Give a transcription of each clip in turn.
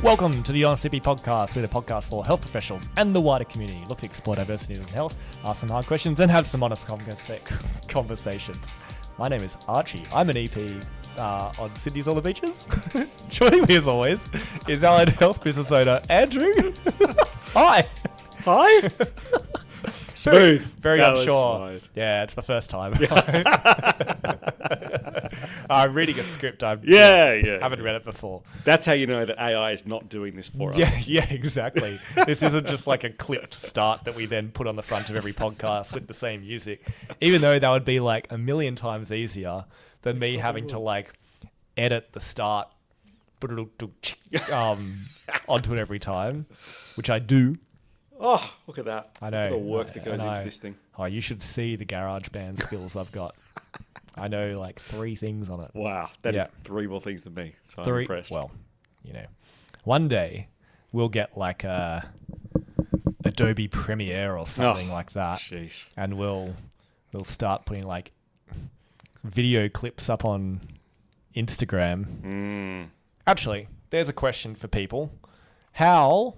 Welcome to the Honest Hippie Podcast, we're the podcast for health professionals and the wider community. Look to explore diversity in health, ask some hard questions, and have some honest conversations. My name is Archie. I'm an EP on Sydney's All the Beaches. Joining me as always is allied health business owner Andrew. Hi. Hi. Smooth. Very That unsure. was smooth. Yeah, it's my first time. I'm reading a script. I haven't read it before. That's how you know that AI is not doing this for us. Yeah, exactly. This isn't just like a clipped start that we then put on the front of every podcast with the same music, even though that would be like a million times easier than me having to like edit the start onto it every time, which I do. Oh, look at that. I know. The work that goes into this thing. Oh, you should see the GarageBand skills I've got. I know like 3 things on it. Wow. That is 3 more things than me. So I'm 3. impressed. Well, you know, one day we'll get like a Adobe Premiere or something like that. Jeez. And we'll start putting like video clips up on Instagram. Actually, there's a question for people. How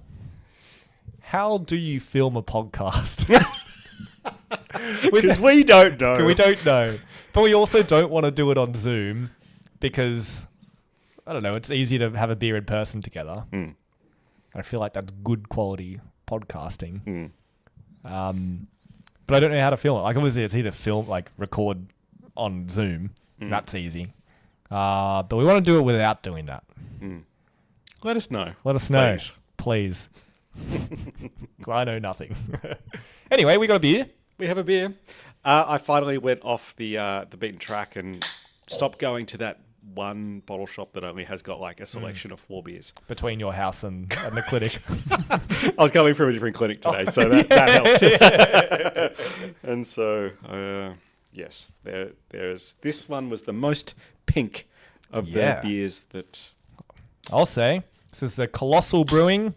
do you film a podcast? Because we don't know. We don't know. But we also don't want to do it on Zoom because, I don't know, it's easier to have a beer in person together. I feel like that's good quality podcasting. But I don't know how to film it. Like, obviously, it's either record on Zoom. That's easy. But we want to do it without doing that. Let us know. Let us know. Please. 'Cause I know nothing. Anyway, we got a beer. We have a beer. I finally went off the beaten track and stopped going to that one bottle shop that only has got like a selection of 4 beers. Between your house and the clinic. I was coming from a different clinic today, so that helped. And so, yes, there's this one was the most pink of the beers that... I'll say. This is the Colossal Brewing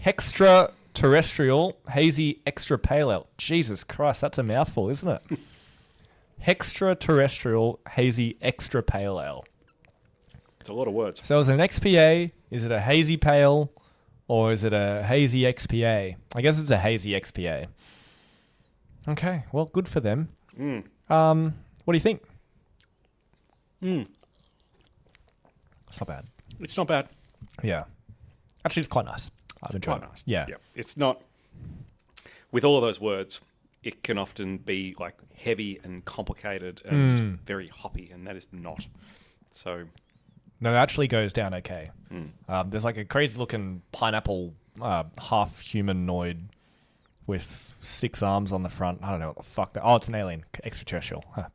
Hextra Terrestrial Hazy Extra Pale Ale. Jesus Christ, that's a mouthful, isn't it? Hextra Terrestrial Hazy Extra Pale Ale. It's a lot of words. So is it an XPA? Is it a hazy pale? Or is it a hazy XPA? I guess it's a hazy XPA. Okay, well, good for them. What do you think? It's not bad. It's not bad. Yeah. Actually, it's quite nice. I've enjoyed it. Nice. Yeah. It's not... With all of those words, it can often be like heavy and complicated and very hoppy, and that is not. So... No, it actually goes down okay. There's like a crazy looking pineapple half humanoid with 6 arms on the front. I don't know what the fuck that... Oh, it's an alien. Extraterrestrial. But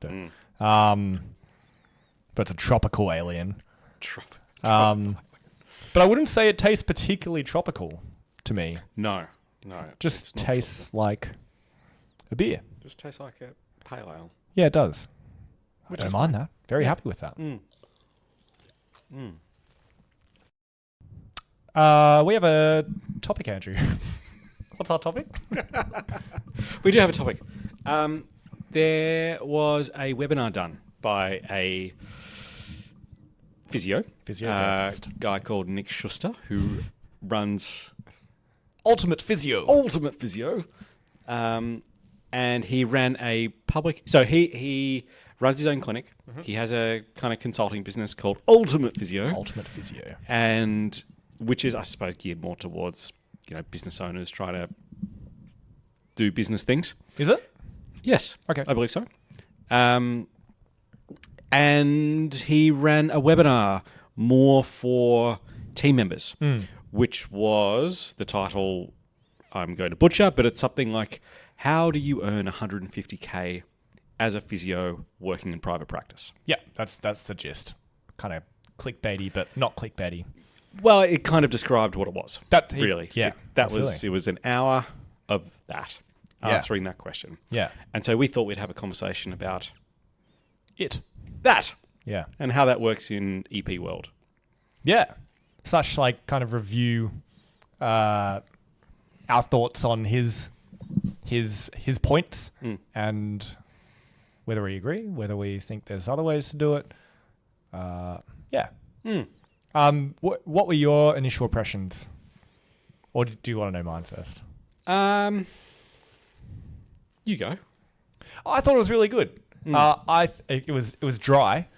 it's a tropical alien. But I wouldn't say it tastes particularly tropical to me. No. Just tastes like a beer. Just tastes like a pale ale. Yeah, it does. Which I don't is mind fine. that. Very happy with that. We have a topic, Andrew. What's our topic? We do have a topic. There was a webinar done by a physiotherapist, guy called Nick Schuster, who runs Ultimate Physio. And he ran a public... So he runs his own clinic. He has a kind of consulting business called Ultimate Physio. And which is, I suppose, geared more towards, business owners trying to do business things. Is it? Yes. Okay. I believe so. And he ran a webinar more for team members, which was the title, I'm going to butcher, but it's something like, how do you earn 150K as a physio working in private practice? Yeah, that's the gist. Kind of clickbaity, but not clickbaity. Well, it kind of described what it was. Really. Yeah. It was an hour of that, answering that question. Yeah. And so we thought we'd have a conversation about that. Yeah. And how that works in EP world. Yeah. Such like kind of review our thoughts on his points and whether we agree, whether we think there's other ways to do it. What were your initial impressions? Or do you want to know mine first? You go. I thought it was really good. It was dry.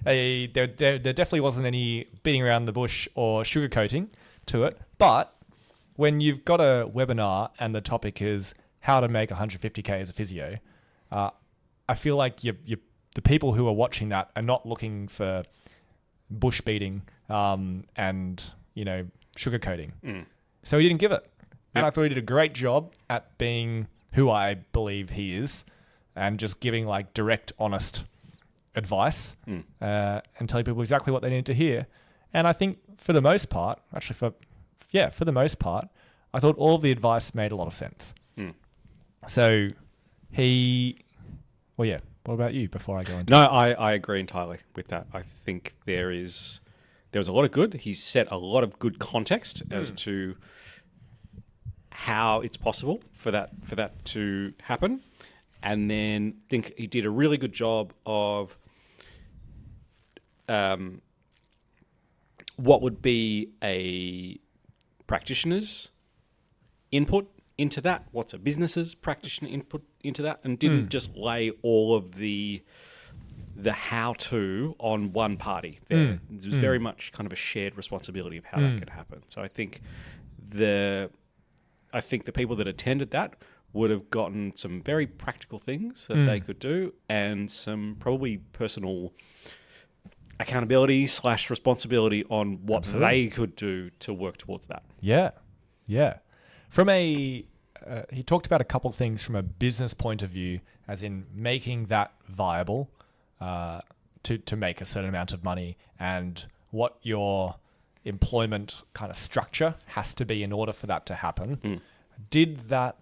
There definitely wasn't any beating around the bush or sugarcoating to it. But when you've got a webinar and the topic is how to make 150K as a physio, I feel like the people who are watching that are not looking for bush beating and sugarcoating. So he didn't give it. And I thought he did a great job at being who I believe he is and just giving like direct, honest advice and telling people exactly what they need to hear. And I think for the most part, I thought all of the advice made a lot of sense. So what about you before I go into I agree entirely with that. I think there was a lot of good. He set a lot of good context as to how it's possible for that to happen. And then I think he did a really good job of what would be a practitioner's input into that, what's a business's practitioner input into that, and didn't just lay all of the how-to on one party there. It was very much kind of a shared responsibility of how that could happen. So I think the people that attended that would have gotten some very practical things that they could do and some probably personal accountability / responsibility on what they could do to work towards that. Yeah. From he talked about a couple of things from a business point of view, as in making that viable to make a certain amount of money and what your employment kind of structure has to be in order for that to happen. Did that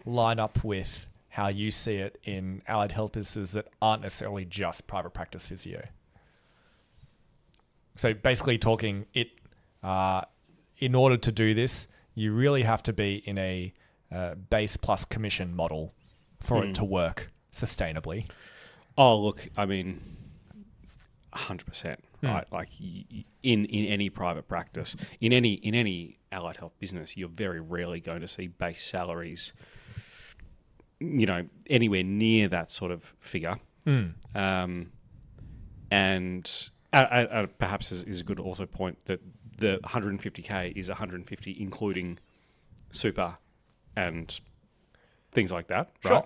line up with how you see it in allied health businesses that aren't necessarily just private practice physio? So basically talking it, in order to do this, you really have to be in a base plus commission model for it to work sustainably. Oh, look, I mean, 100%, right? Like in any private practice, in any allied health business, you're very rarely going to see base salaries, anywhere near that sort of figure. And perhaps is a good also point that the 150K is 150 including super and things like that, right?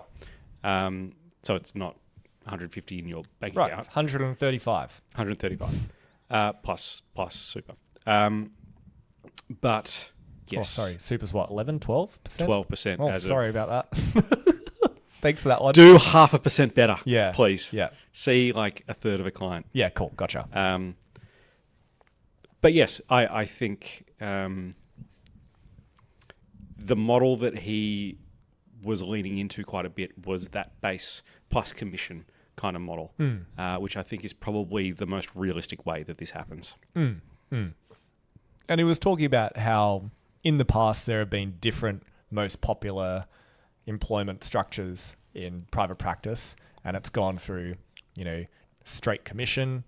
Sure. So it's not 150 in your bank right, account. 135. 135 plus super. But yes. Oh, sorry. Super's what, 11, 12%? 12%. Oh, sorry about that. Thanks for that one. Do 0.5% better, please. Yeah. See like a third of a client. Yeah, cool. Gotcha. But yes, I think the model that he was leaning into quite a bit was that base plus commission kind of model, which I think is probably the most realistic way that this happens. And he was talking about how in the past there have been different most popular employment structures in private practice, and it's gone through, straight commission,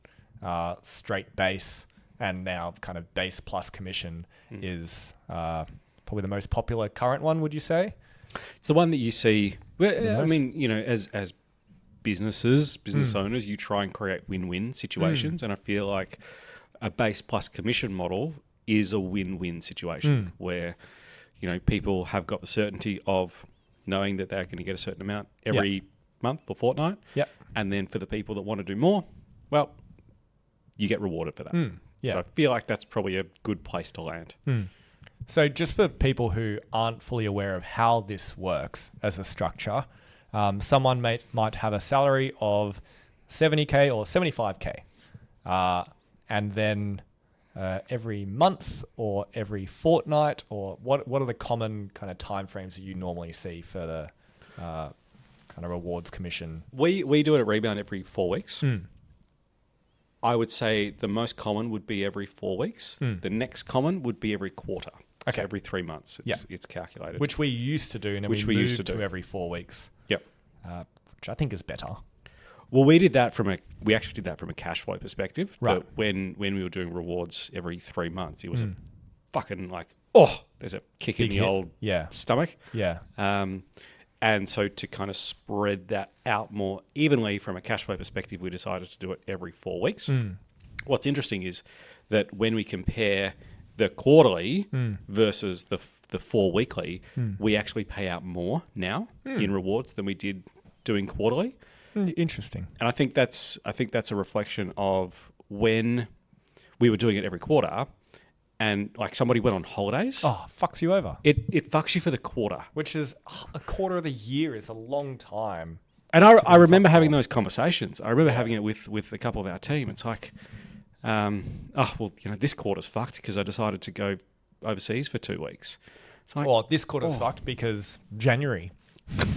straight base, and now kind of base plus commission is probably the most popular current one, would you say? It's the one that you see. I mean, as business owners, you try and create win-win situations, and I feel like a base plus commission model is a win-win situation where, people have got the certainty of knowing that they're going to get a certain amount every month or fortnight. Yep. And then for the people that want to do more, well, you get rewarded for that. Yeah. So I feel like that's probably a good place to land. So just for people who aren't fully aware of how this works as a structure, someone might have a salary of 70K or 75K. And then every month or every fortnight, or what are the common kind of timeframes that you normally see for the kind of rewards commission? We do it at Rebound every 4 weeks. I would say the most common would be every 4 weeks. The next common would be every quarter. Okay. So every 3 months it's calculated. Which we used to do, and then we moved to every 4 weeks. Yep. Which I think is better. Well, we actually did that from a cash flow perspective. Right. But when we were doing rewards every 3 months, it was a fucking there's a kick in Big the hit. old stomach. Yeah. And so to kind of spread that out more evenly from a cash flow perspective, we decided to do it every 4 weeks. What's interesting is that when we compare the quarterly versus the 4 weekly, we actually pay out more now in rewards than we did doing quarterly. Interesting. And I think that's a reflection of when we were doing it every quarter, and like somebody went on holidays. Oh, fucks you over. It fucks you for the quarter. Which is a quarter of the year is a long time. And I remember having those conversations. I remember having it with a couple of our team. It's like, this quarter's fucked because I decided to go overseas for 2 weeks. It's like, Well, this quarter's fucked because January.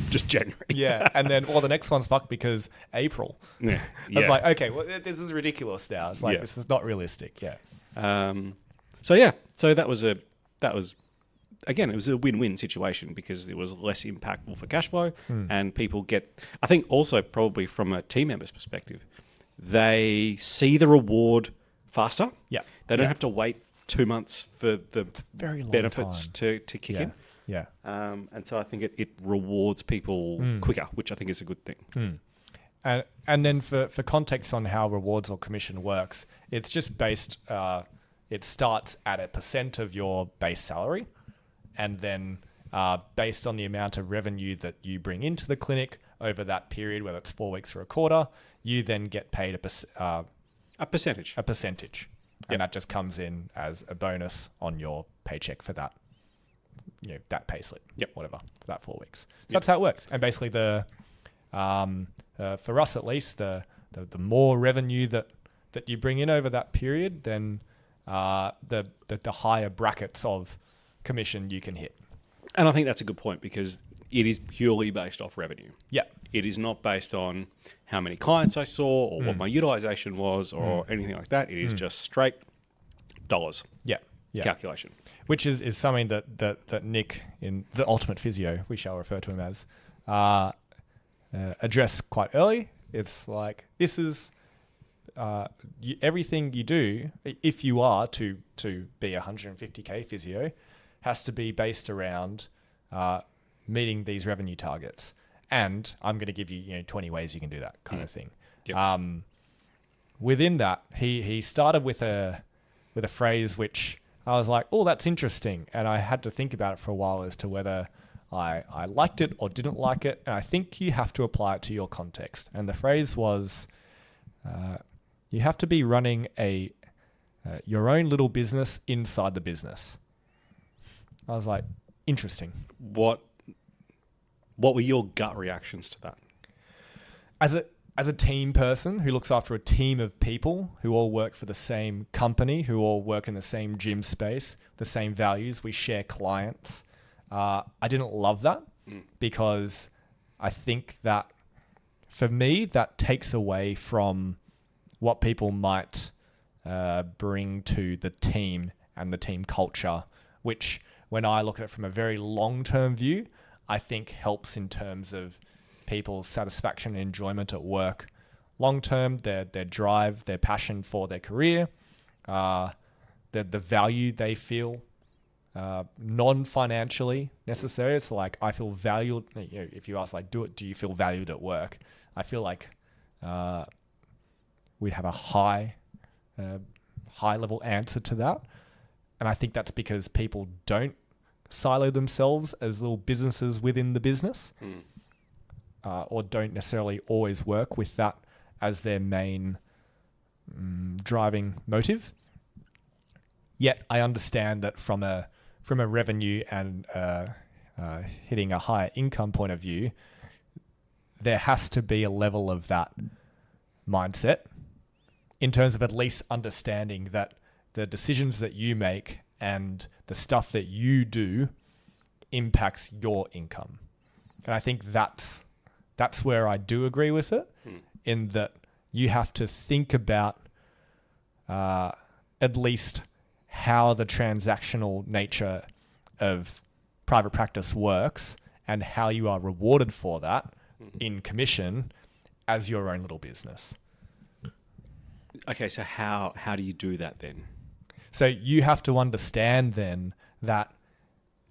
just January. Yeah. And then, the next one's fucked because April. Yeah. I was like, okay, well, this is ridiculous now. It's like, Yeah. this is not realistic. Yeah. So that was again, it was a win-win situation because it was less impactful for cash flow, and people get. I think also probably from a team member's perspective, they see the reward faster. Yeah. They don't have to wait 2 months for the Very long benefits time. to kick in. Yeah. And so I think it rewards people quicker, which I think is a good thing. And then for context on how rewards or commission works, it's just based. It starts at a % of your base salary, and then based on the amount of revenue that you bring into the clinic over that period, whether it's 4 weeks or a quarter, you then get paid a percentage. And that just comes in as a bonus on your paycheck for that, that pay slip, whatever, for that 4 weeks. So that's how it works. And basically for us at least, the more revenue that you bring in over that period, then the higher brackets of commission you can hit. And I think that's a good point because it is purely based off revenue. Yeah. It is not based on how many clients I saw or what my utilization was or anything like that. It is just straight dollars. Yeah. Calculation. Which is something that Nick, in The Ultimate Physio, we shall refer to him as, addressed quite early. It's like, this is everything you do, if you are to be a 150k physio, has to be based around meeting these revenue targets. And I'm going to give you 20 ways you can do that kind of thing. Yep. Within that, he started with a phrase which I was like, oh, that's interesting. And I had to think about it for a while as to whether I liked it or didn't like it. And I think you have to apply it to your context. And the phrase was, you have to be running your own little business inside the business. I was like, interesting. What were your gut reactions to that? As a team person who looks after a team of people who all work for the same company, who all work in the same gym space, the same values, we share clients. I didn't love that because I think that for me, that takes away from what people might bring to the team and the team culture, which when I look at it from a very long-term view, I think helps in terms of people's satisfaction and enjoyment at work. Long-term, their drive, their passion for their career, the value they feel, non-financially necessary. It's like, I feel valued. If you ask, like, do you feel valued at work? I feel like we'd have a high-level answer to that. And I think that's because people don't silo themselves as little businesses within the business, or don't necessarily always work with that as their main driving motive. Yet I understand that from a revenue and hitting a higher income point of view, there has to be a level of that mindset in terms of at least understanding that the decisions that you make and the stuff that you do impacts your income. And I think that's where I do agree with it, in that you have to think about at least how the transactional nature of private practice works and how you are rewarded for that in commission, as your own little business. Okay, so how do you do that then? So you have to understand then that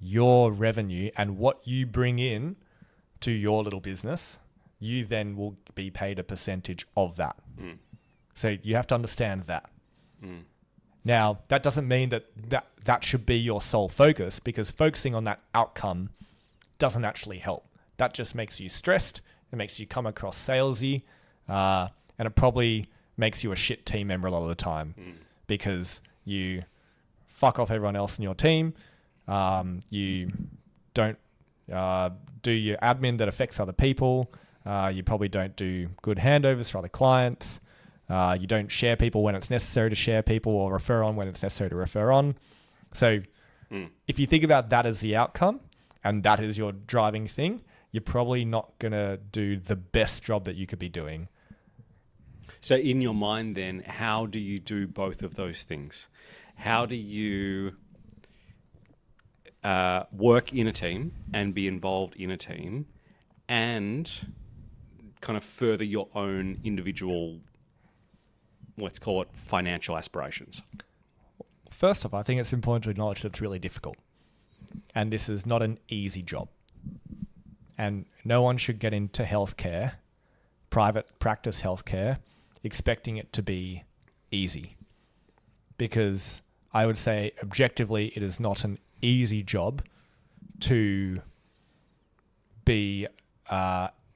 your revenue and what you bring in to your little business, you then will be paid a percentage of that. So you have to understand that. Now, that doesn't mean that should be your sole focus, because focusing on that outcome doesn't actually help. That just makes you stressed. It makes you come across salesy, and it probably makes you a shit team member a lot of the time because you fuck off everyone else in your team. You don't do your admin that affects other people. You probably don't do good handovers for other clients. You don't share people when it's necessary to share people, or refer on when it's necessary to refer on. So if you think about that as the outcome and that is your driving thing, you're probably not going to do the best job that you could be doing. So in your mind then, how do you do both of those things? How do you work in a team and be involved in a team and kind of further your own individual, let's call it, financial aspirations? First off, I think it's important to acknowledge that it's really difficult. And this is not an easy job. And no one should get into healthcare, private practice healthcare, expecting it to be easy. Because I would say objectively, it is not an easy job to be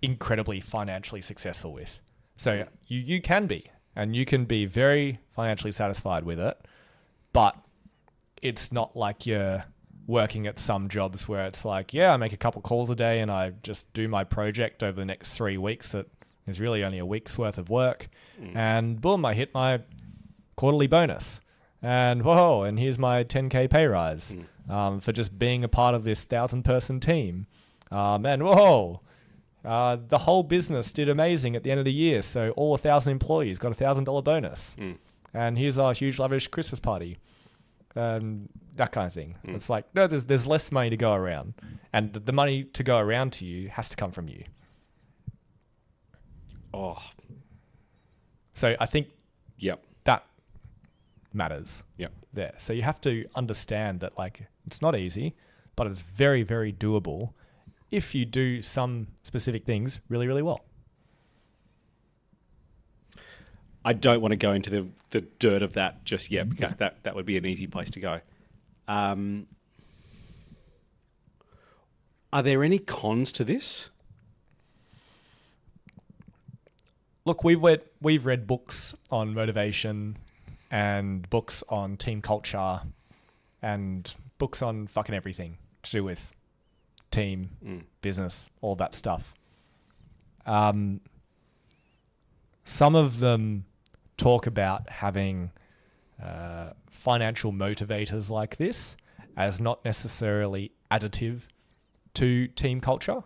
incredibly financially successful with. So you can be, and you can be very financially satisfied with it, but it's not like you're working at some jobs where it's like, yeah, I make a couple calls a day and I just do my project over the next 3 weeks that is really only a week's worth of work, and boom, I hit my quarterly bonus, and whoa, and here's my 10K pay rise for just being a part of this 1,000-person team, and whoa, the whole business did amazing at the end of the year, so all 1,000 employees got a $1,000 bonus, and here's our huge lavish Christmas party, that kind of thing. It's like, no, there's less money to go around, and the money to go around to you has to come from you. Oh, so I think that matters. Yep. There. So you have to understand that, like, it's not easy, but it's very, very doable if you do some specific things really, really well. I don't want to go into the dirt of that just yet, because that would be an easy place to go. Are there any cons to this? Look, we've read books on motivation and books on team culture and books on fucking everything to do with team, business, all that stuff. Some of them talk about having financial motivators like this as not necessarily additive to team culture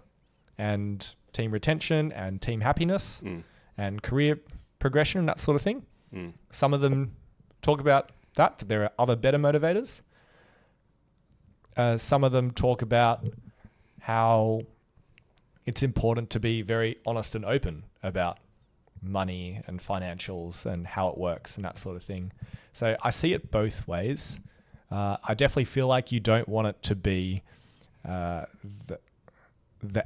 and team retention and team happiness and career progression and that sort of thing. Some of them talk about that there are other better motivators. Some of them talk about how it's important to be very honest and open about money and financials and how it works and that sort of thing. So I see it both ways. I definitely feel like you don't want it to be the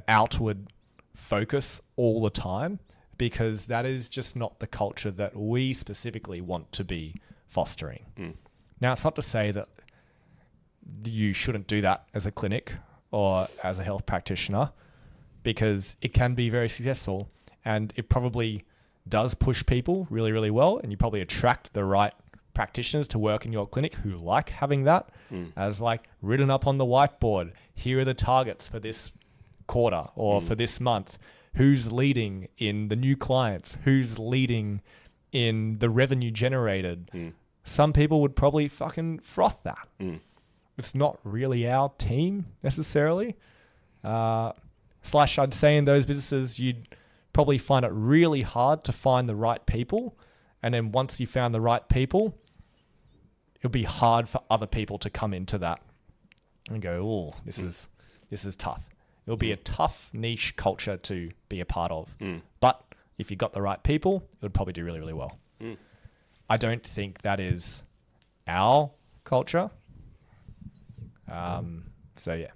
outward focus all the time, because that is just not the culture that we specifically want to be fostering. Now, it's not to say that you shouldn't do that as a clinic or as a health practitioner, because it can be very successful and it probably does push people really, really well, and you probably attract the right practitioners to work in your clinic who like having that as like written up on the whiteboard. Here are the targets for this quarter or for this month. Who's leading in the new clients? Who's leading in the revenue generated? Some people would probably fucking froth that. It's not really our team necessarily. Slash, I'd say in those businesses, you'd probably find it really hard to find the right people. And then once you found the right people, it'll be hard for other people to come into that and go, oh, this is tough. It'll be a tough niche culture to be a part of. But if you got the right people, it would probably do really, really well. I don't think that is our culture. So yeah.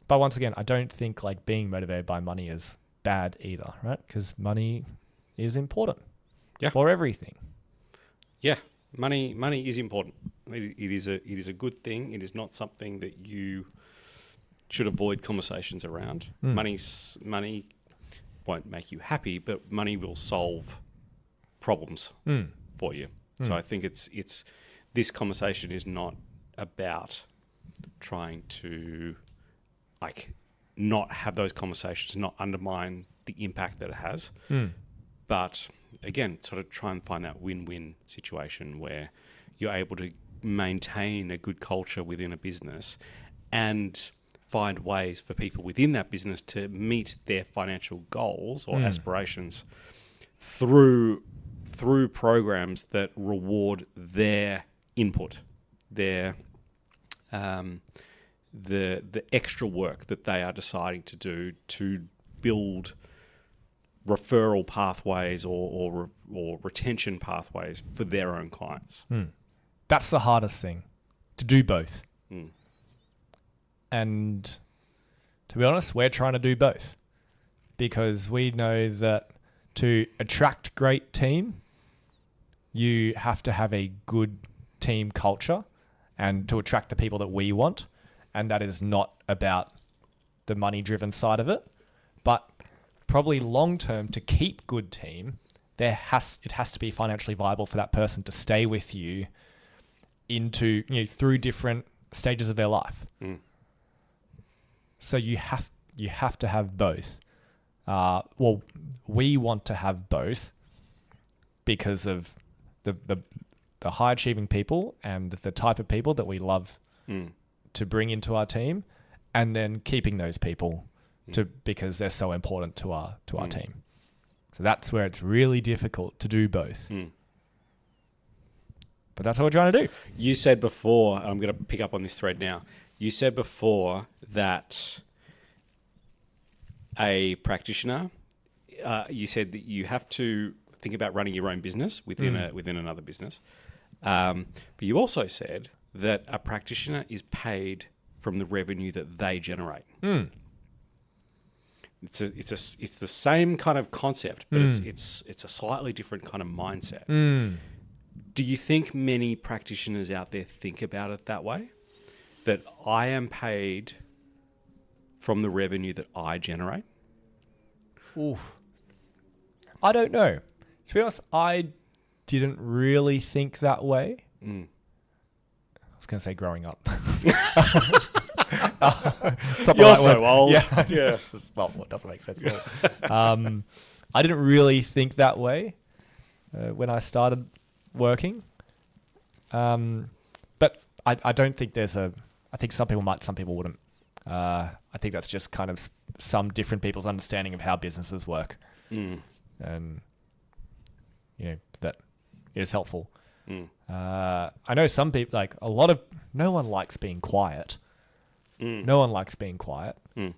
But once again, I don't think like being motivated by money is bad either, right? Because money is important for everything. Yeah, money is important. It is a good thing. It is not something that you should avoid conversations around. Money won't make you happy, but money will solve problems for you. So I think it's this conversation is not about trying to like not have those conversations, not undermine the impact that it has, but again, sort of try and find that win-win situation where you're able to maintain a good culture within a business and find ways for people within that business to meet their financial goals or aspirations through programs that reward their input, their the extra work that they are deciding to do to build referral pathways or retention pathways for their own clients. That's the hardest thing, to do both. And to be honest, we're trying to do both because we know that to attract great team, you have to have a good team culture and to attract the people that we want. And that is not about the money-driven side of it, but probably long-term to keep good team, it has to be financially viable for that person to stay with you into, through different stages of their life. So you have to have both. Well, we want to have both because of the high achieving people and the type of people that we love to bring into our team, and then keeping those people because they're so important to our team. So that's where it's really difficult to do both. But that's what we're trying to do. You said before, I'm going to pick up on this thread now. You said before that a practitioner, you said that you have to think about running your own business within another business. But you also said that a practitioner is paid from the revenue that they generate. It's the same kind of concept, but it's a slightly different kind of mindset. Do you think many practitioners out there think about it that way? That I am paid from the revenue that I generate? Oof. I don't know. To be honest, I didn't really think that way. I was going to say growing up. You're so old. Yeah, it's just not what doesn't make sense at all. I didn't really think that way when I started working. But I don't think I think some people might, some people wouldn't. I think that's just kind of some different people's understanding of how businesses work. And, that is helpful. I know some people, like no one likes being quiet. No one likes being quiet. So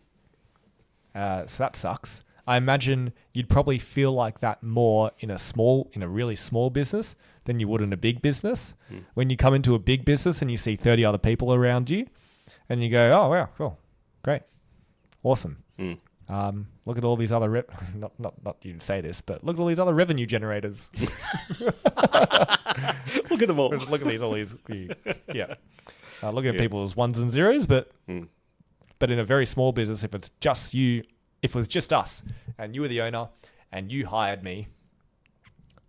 that sucks. I imagine you'd probably feel like that more in a really small business than you would in a big business. When you come into a big business and you see 30 other people around you and you go, oh, wow, cool, great, awesome. Look at all these other not you say this, but look at all these other revenue generators. Look at them all. Look at all these. Yeah. Looking at people's ones and zeros, but in a very small business, if it's just you, if it was just us and you were the owner and you hired me,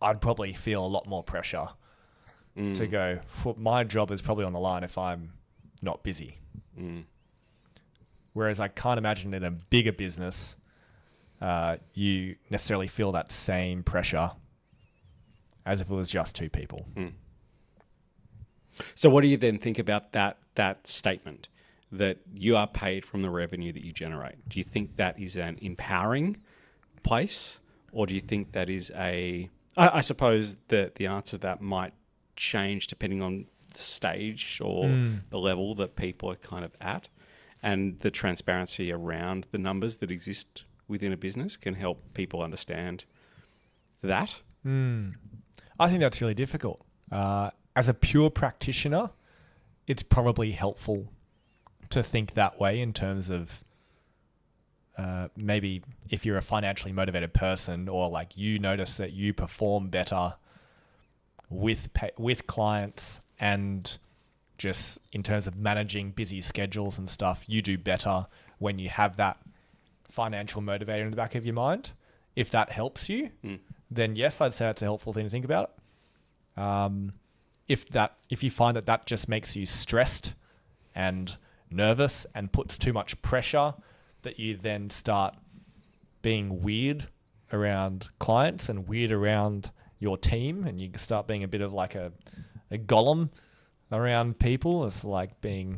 I'd probably feel a lot more pressure to go, my job is probably on the line if I'm not busy. Whereas I can't imagine in a bigger business, you necessarily feel that same pressure as if it was just two people. So what do you then think about that statement that you are paid from the revenue that you generate? Do you think that is an empowering place, or do you think that is I suppose that the answer to that might change depending on the stage or the level that people are kind of at, and the transparency around the numbers that exist within a business can help people understand that. I think that's really difficult. As a pure practitioner, it's probably helpful to think that way in terms of maybe if you're a financially motivated person, or like you notice that you perform better with clients, and just in terms of managing busy schedules and stuff, you do better when you have that financial motivator in the back of your mind. If that helps you, then yes, I'd say it's a helpful thing to think about. If you find that just makes you stressed and nervous and puts too much pressure, that you then start being weird around clients and weird around your team, and you start being a bit of like a golem around people. It's like being,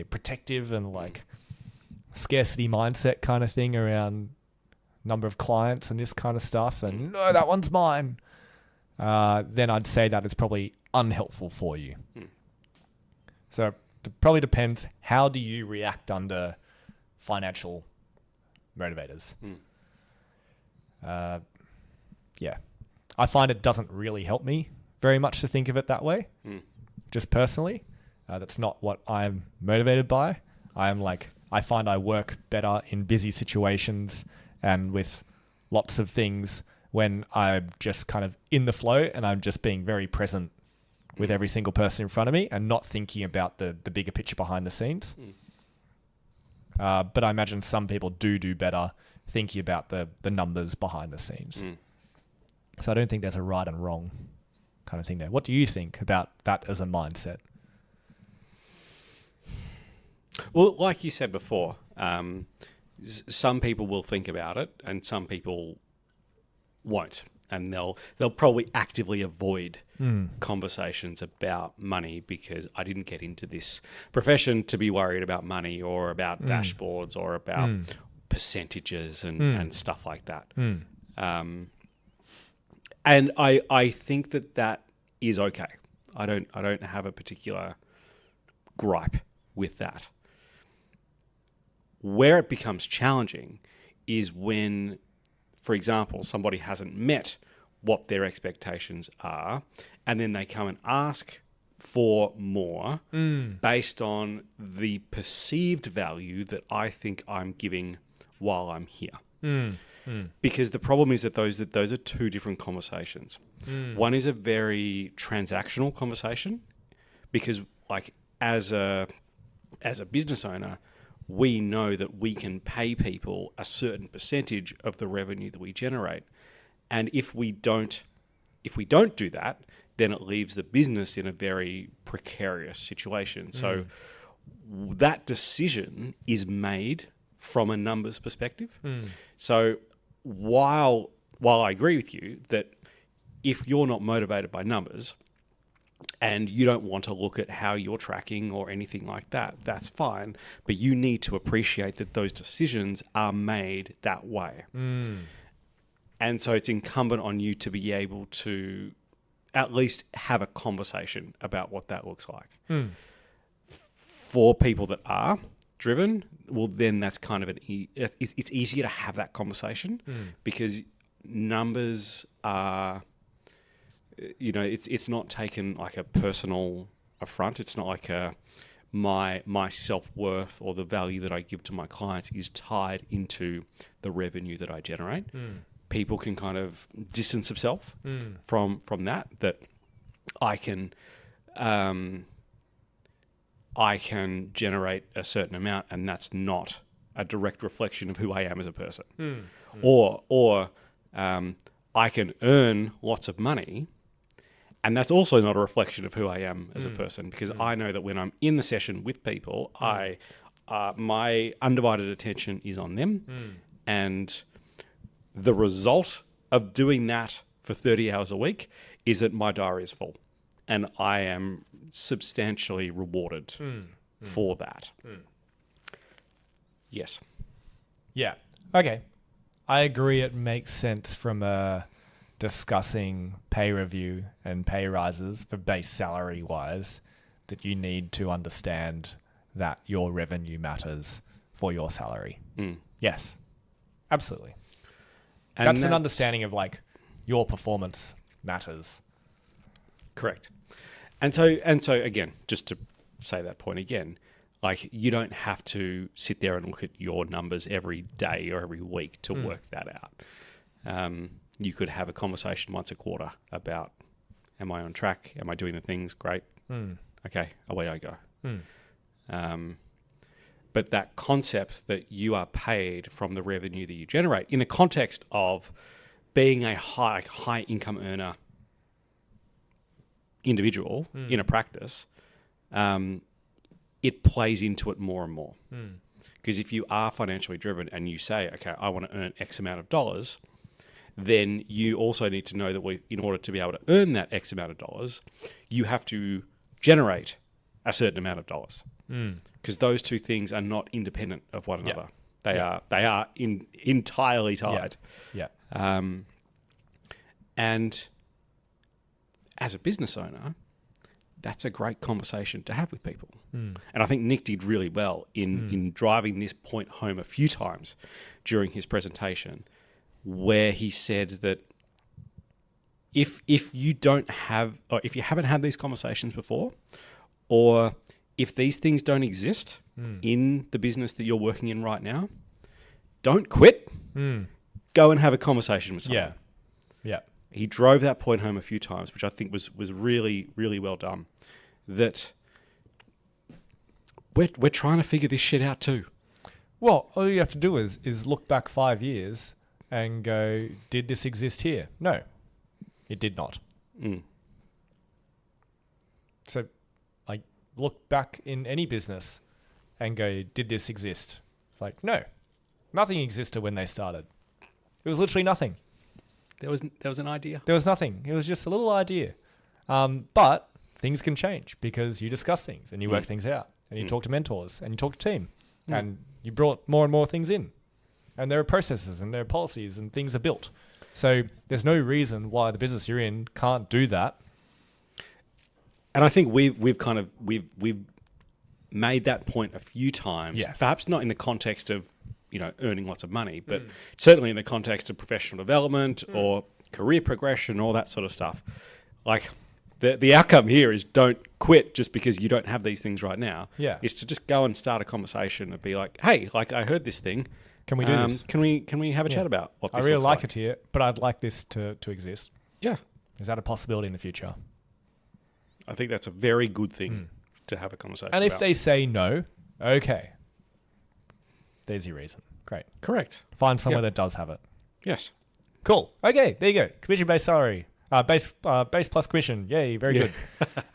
protective and like scarcity mindset kind of thing around number of clients and this kind of stuff, and no, that one's mine. Then I'd say that it's probably unhelpful for you. So it probably depends. How do you react under financial motivators? I find it doesn't really help me very much to think of it that way. Just personally, that's not what I'm motivated by. I find I work better in busy situations and with lots of things when I'm just kind of in the flow and I'm just being very present with every single person in front of me and not thinking about the bigger picture behind the scenes. But I imagine some people do better thinking about the numbers behind the scenes. So I don't think there's a right and wrong kind of thing there. What do you think about that as a mindset? Well, like you said before, some people will think about it and some people won't. And they'll probably actively avoid conversations about money because I didn't get into this profession to be worried about money or about dashboards or about percentages and stuff like that. And I think that is okay. I don't have a particular gripe with that. Where it becomes challenging is when, for example, somebody hasn't met what their expectations are, and then they come and ask for more based on the perceived value that I think I'm giving while I'm here. Because the problem is that those are two different conversations. One is a very transactional conversation because, like, as a business owner, we know that we can pay people a certain percentage of the revenue that we generate. And if we don't do that, then it leaves the business in a very precarious situation. So that decision is made from a numbers perspective. So while I agree with you that if you're not motivated by numbers and you don't want to look at how you're tracking or anything like that, that's fine. But you need to appreciate that those decisions are made that way. And so it's incumbent on you to be able to at least have a conversation about what that looks like. For people that are driven, well, then that's kind of it's easier to have that conversation because numbers are, it's not taken like a personal affront. It's not like my self-worth or the value that I give to my clients is tied into the revenue that I generate. People can kind of distance themselves from that I can generate a certain amount and that's not a direct reflection of who I am as a person. Or I can earn lots of money and that's also not a reflection of who I am as a person because I know that when I'm in the session with people, my undivided attention is on them and the result of doing that for 30 hours a week is that my diary is full and I am substantially rewarded for that. Yes. Yeah. Okay. I agree it makes sense from discussing pay review and pay rises for base salary wise that you need to understand that your revenue matters for your salary. Yes. Absolutely. And That's an understanding of like your performance matters. Correct. And so again, just to say that point again, like you don't have to sit there and look at your numbers every day or every week to work that out. You could have a conversation once a quarter about, am I on track? Am I doing the things? Great. Okay, away I go. But that concept that you are paid from the revenue that you generate in the context of being a high income earner individual in a practice, it plays into it more and more. Because if you are financially driven and you say, okay, I want to earn X amount of dollars, then you also need to know that in order to be able to earn that X amount of dollars, you have to generate a certain amount of dollars. Because those two things are not independent of one another. They are entirely tied. And as a business owner, that's a great conversation to have with people. And I think Nick did really well in driving this point home a few times during his presentation, where he said that if you don't have, or if you haven't had these conversations before, or if these things don't exist in the business that you're working in right now, don't quit. Go and have a conversation with someone. Yeah. He drove that point home a few times, which I think was really, really well done. That we're trying to figure this shit out too. Well, all you have to do is look back 5 years and go, did this exist here? No, it did not. So, like, look back in any business and go, did this exist? It's like, no, nothing existed when they started. It was literally nothing. There was an idea. There was nothing. It was just a little idea. But things can change because you discuss things and you work things out and you talk to mentors and you talk to team and you brought more and more things in. And there are processes and there are policies and things are built. So there's no reason why the business you're in can't do that. And I think we've made that point a few times. Yes. Perhaps not in the context of earning lots of money, but certainly in the context of professional development or career progression, all that sort of stuff. Like the outcome here is don't quit just because you don't have these things right now. Yeah. Is to just go and start a conversation and be like, hey, like I heard this thing. Can we do this? Can we have a chat about what this I really looks like it here, but I'd like this to exist. Yeah. Is that a possibility in the future? I think that's a very good thing to have a conversation And about. if they say no, okay. There's your reason. Great. Correct. Find somewhere that does have it. Yes. Cool. Okay, there you go. Commission-based salary. Base plus commission. Yay, very good.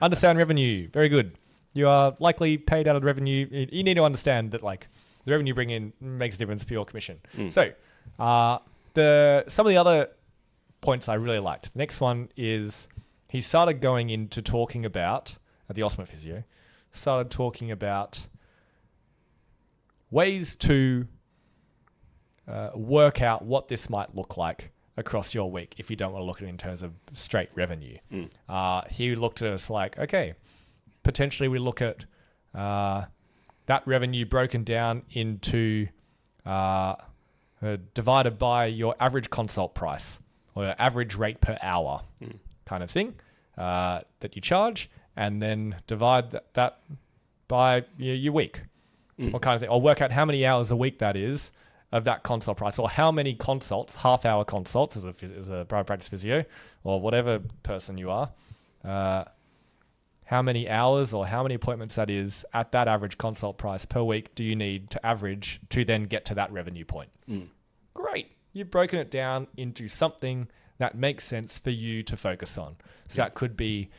Understand revenue. Very good. You are likely paid out of revenue. You need to understand that like the revenue you bring in makes a difference for your commission. So some of the other points I really liked. The next one is he started going into talking about, at the Ultimate Physio, started talking about ways to work out what this might look like across your week if you don't want to look at it in terms of straight revenue. He looked at us like, okay, potentially we look at that revenue broken down into divided by your average consult price or your average rate per hour kind of thing that you charge, and then divide that by your week. What kind of thing? Or work out how many hours a week that is of that consult price, or how many consults, half-hour consults as a private practice physio, or whatever person you are, how many hours or how many appointments that is at that average consult price per week do you need to average to then get to that revenue point? Great. You've broken it down into something that makes sense for you to focus on. So that could be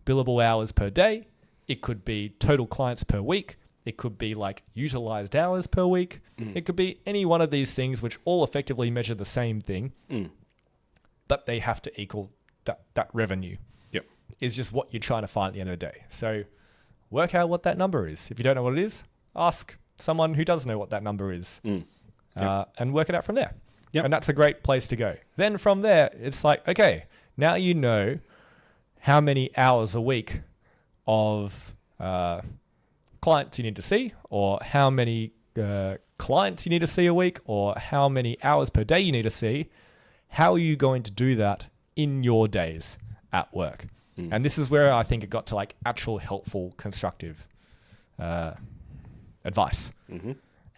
billable hours per day. It could be total clients per week. It could be like utilized hours per week. It could be any one of these things which all effectively measure the same thing, but they have to equal that revenue. Yep. Is just what you're trying to find at the end of the day. So work out what that number is. If you don't know what it is, ask someone who does know what that number is and work it out from there. Yep. And that's a great place to go. Then from there, it's like, okay, now you know how many hours a week of clients you need to see, or how many clients you need to see a week or how many hours per day you need to see. How are you going to do that in your days at work? And this is where I think it got to like actual helpful, constructive advice.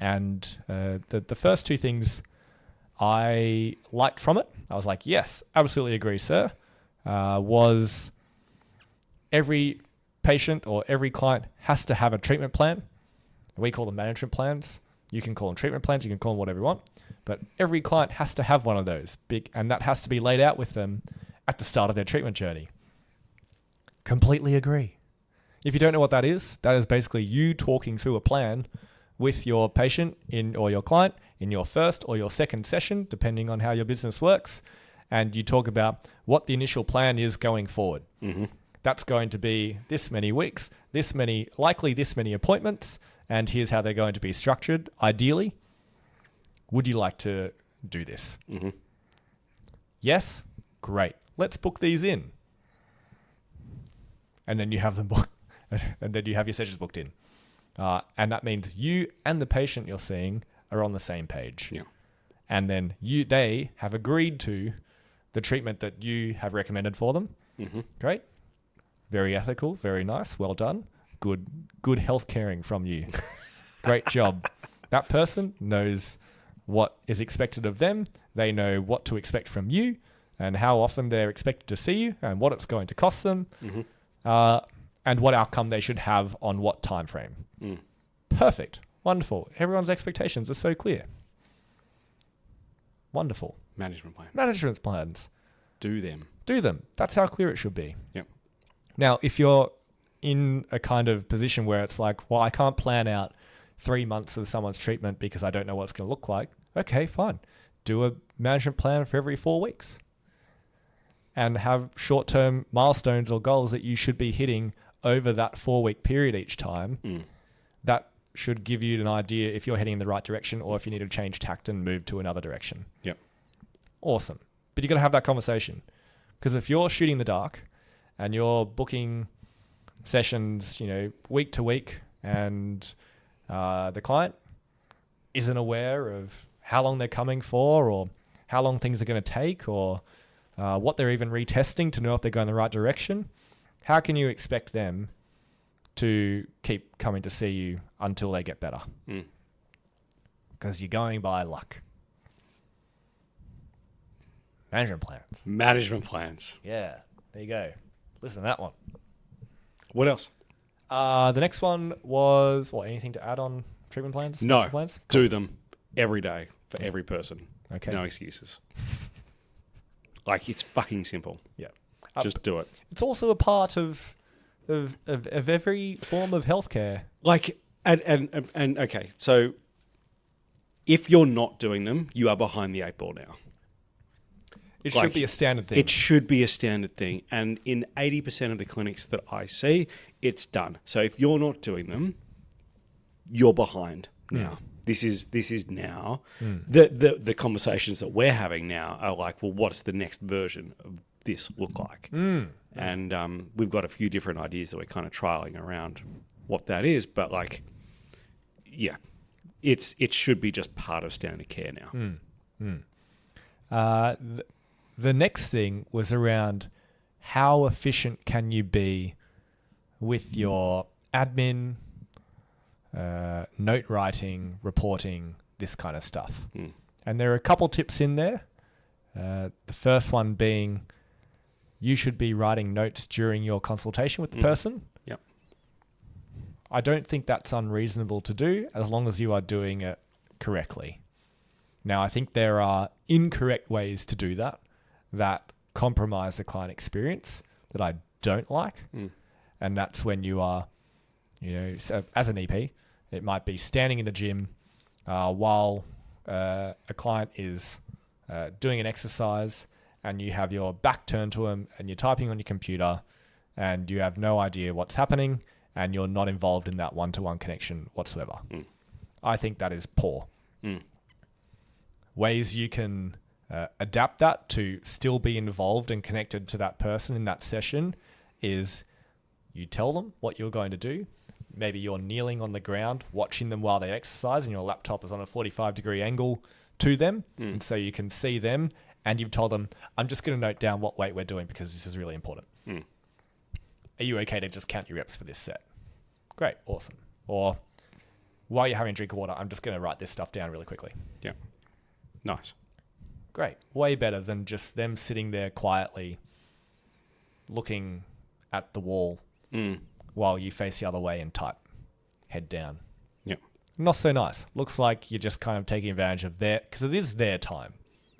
And the first two things I liked from it, I was like, yes, absolutely agree, sir, was every patient or every client has to have a treatment plan. We call them management plans. You can call them treatment plans. You can call them whatever you want. But every client has to have one of those, and that has to be laid out with them at the start of their treatment journey. Completely agree. If you don't know what that is basically you talking through a plan with your patient or your client in your first or your second session, depending on how your business works. And you talk about what the initial plan is going forward. That's going to be this many weeks, likely this many appointments, and here's how they're going to be structured, ideally. Would you like to do this? Yes? Great. Let's book these in. And then you have them booked, and then you have your sessions booked in. And that means you and the patient you're seeing are on the same page. Yeah. And then they have agreed to the treatment that you have recommended for them. Great. Very ethical, very nice, well done. Good health caring from you. Great job. That person knows what is expected of them. They know what to expect from you and how often they're expected to see you and what it's going to cost them. And what outcome they should have on what time frame. Perfect. Wonderful. Everyone's expectations are so clear. Wonderful. Management plan. Management plans. Do them. That's how clear it should be. Yep. Now, if you're in a kind of position where it's like, well, I can't plan out 3 months of someone's treatment because I don't know what it's going to look like. Okay, fine. Do a management plan for every 4 weeks. And have short-term milestones or goals that you should be hitting over that 4-week period each time. That should give you an idea if you're heading in the right direction or if you need to change tact and move to another direction. Yep. Awesome. But you got to have that conversation. Because if you're shooting the dark and you're booking sessions, week to week, and the client isn't aware of how long they're coming for or how long things are going to take or what they're even retesting to know if they're going the right direction, how can you expect them to keep coming to see you until they get better? Because you're going by luck. Management plans. Yeah, there you go. Listen to that one. What else? The next one was, anything to add on treatment plans? No, plans? Do them every day for every person. Okay. No excuses. Like, it's fucking simple. Yeah. Just do it. It's also a part of every form of healthcare. Like, and okay, so if you're not doing them, you are behind the 8 ball now. It should be a standard thing. It should be a standard thing. And in 80% of the clinics that I see, it's done. So if you're not doing them, you're behind now. This is now. The conversations that we're having now are like, well, what's the next version of this look like? And we've got a few different ideas that we're kind of trialing around what that is. But like, yeah, it should be just part of standard care now. The next thing was around how efficient can you be with your admin, note writing, reporting, this kind of stuff. And there are a couple tips in there. The first one being you should be writing notes during your consultation with the person. Yep. I don't think that's unreasonable to do as long as you are doing it correctly. Now, I think there are incorrect ways to do that compromise the client experience that I don't like. And that's when you are, so as an EP, it might be standing in the gym while a client is doing an exercise and you have your back turned to them and you're typing on your computer and you have no idea what's happening and you're not involved in that one-to-one connection whatsoever. I think that is poor. Ways you can adapt that to still be involved and connected to that person in that session is you tell them what you're going to do. maybe you're kneeling on the ground watching them while they exercise and your laptop is on a 45-degree angle to them. And so you can see them and you've told them, I'm just going to note down what weight we're doing because this is really important. Are you okay to just count your reps for this set? Great. Awesome. Or while you're having a drink of water, I'm just going to write this stuff down really quickly. Yeah. Nice. Great. Way better than just them sitting there quietly looking at the wall while you face the other way and type, head down. Yeah. Not so nice. Looks like you're just kind of taking advantage of because it is their time.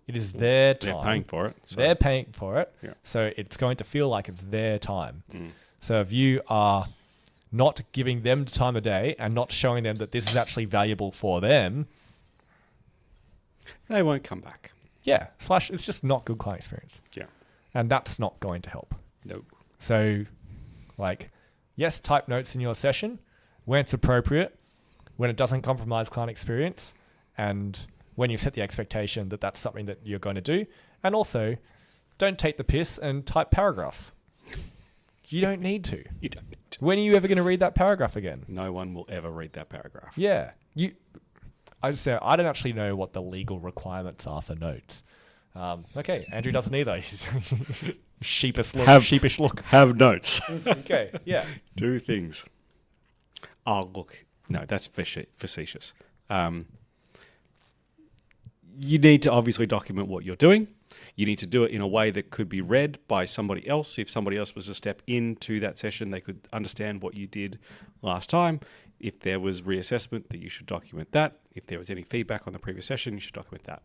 It is their time. They're paying for it. So. They're paying for it. Yeah. So it's going to feel like it's their time. So if you are not giving them the time of day and not showing them that this is actually valuable for them, they won't come back. Yeah. / it's just not good client experience. Yeah. And that's not going to help. Nope. So, yes, type notes in your session when it's appropriate, when it doesn't compromise client experience, and when you've set the expectation that that's something that you're going to do. And also, don't take the piss and type paragraphs. You don't need to. You don't need to. When are you ever going to read that paragraph again? No one will ever read that paragraph. Yeah. I just say I don't actually know what the legal requirements are for notes. Okay, Andrew doesn't either. He's sheepish look. Have notes. Okay, yeah. Do things. Oh, look. No, that's facetious. You need to obviously document what you're doing. You need to do it in a way that could be read by somebody else. If somebody else was to step into that session, they could understand what you did last time. If there was reassessment, that you should document that. If there was any feedback on the previous session, you should document that.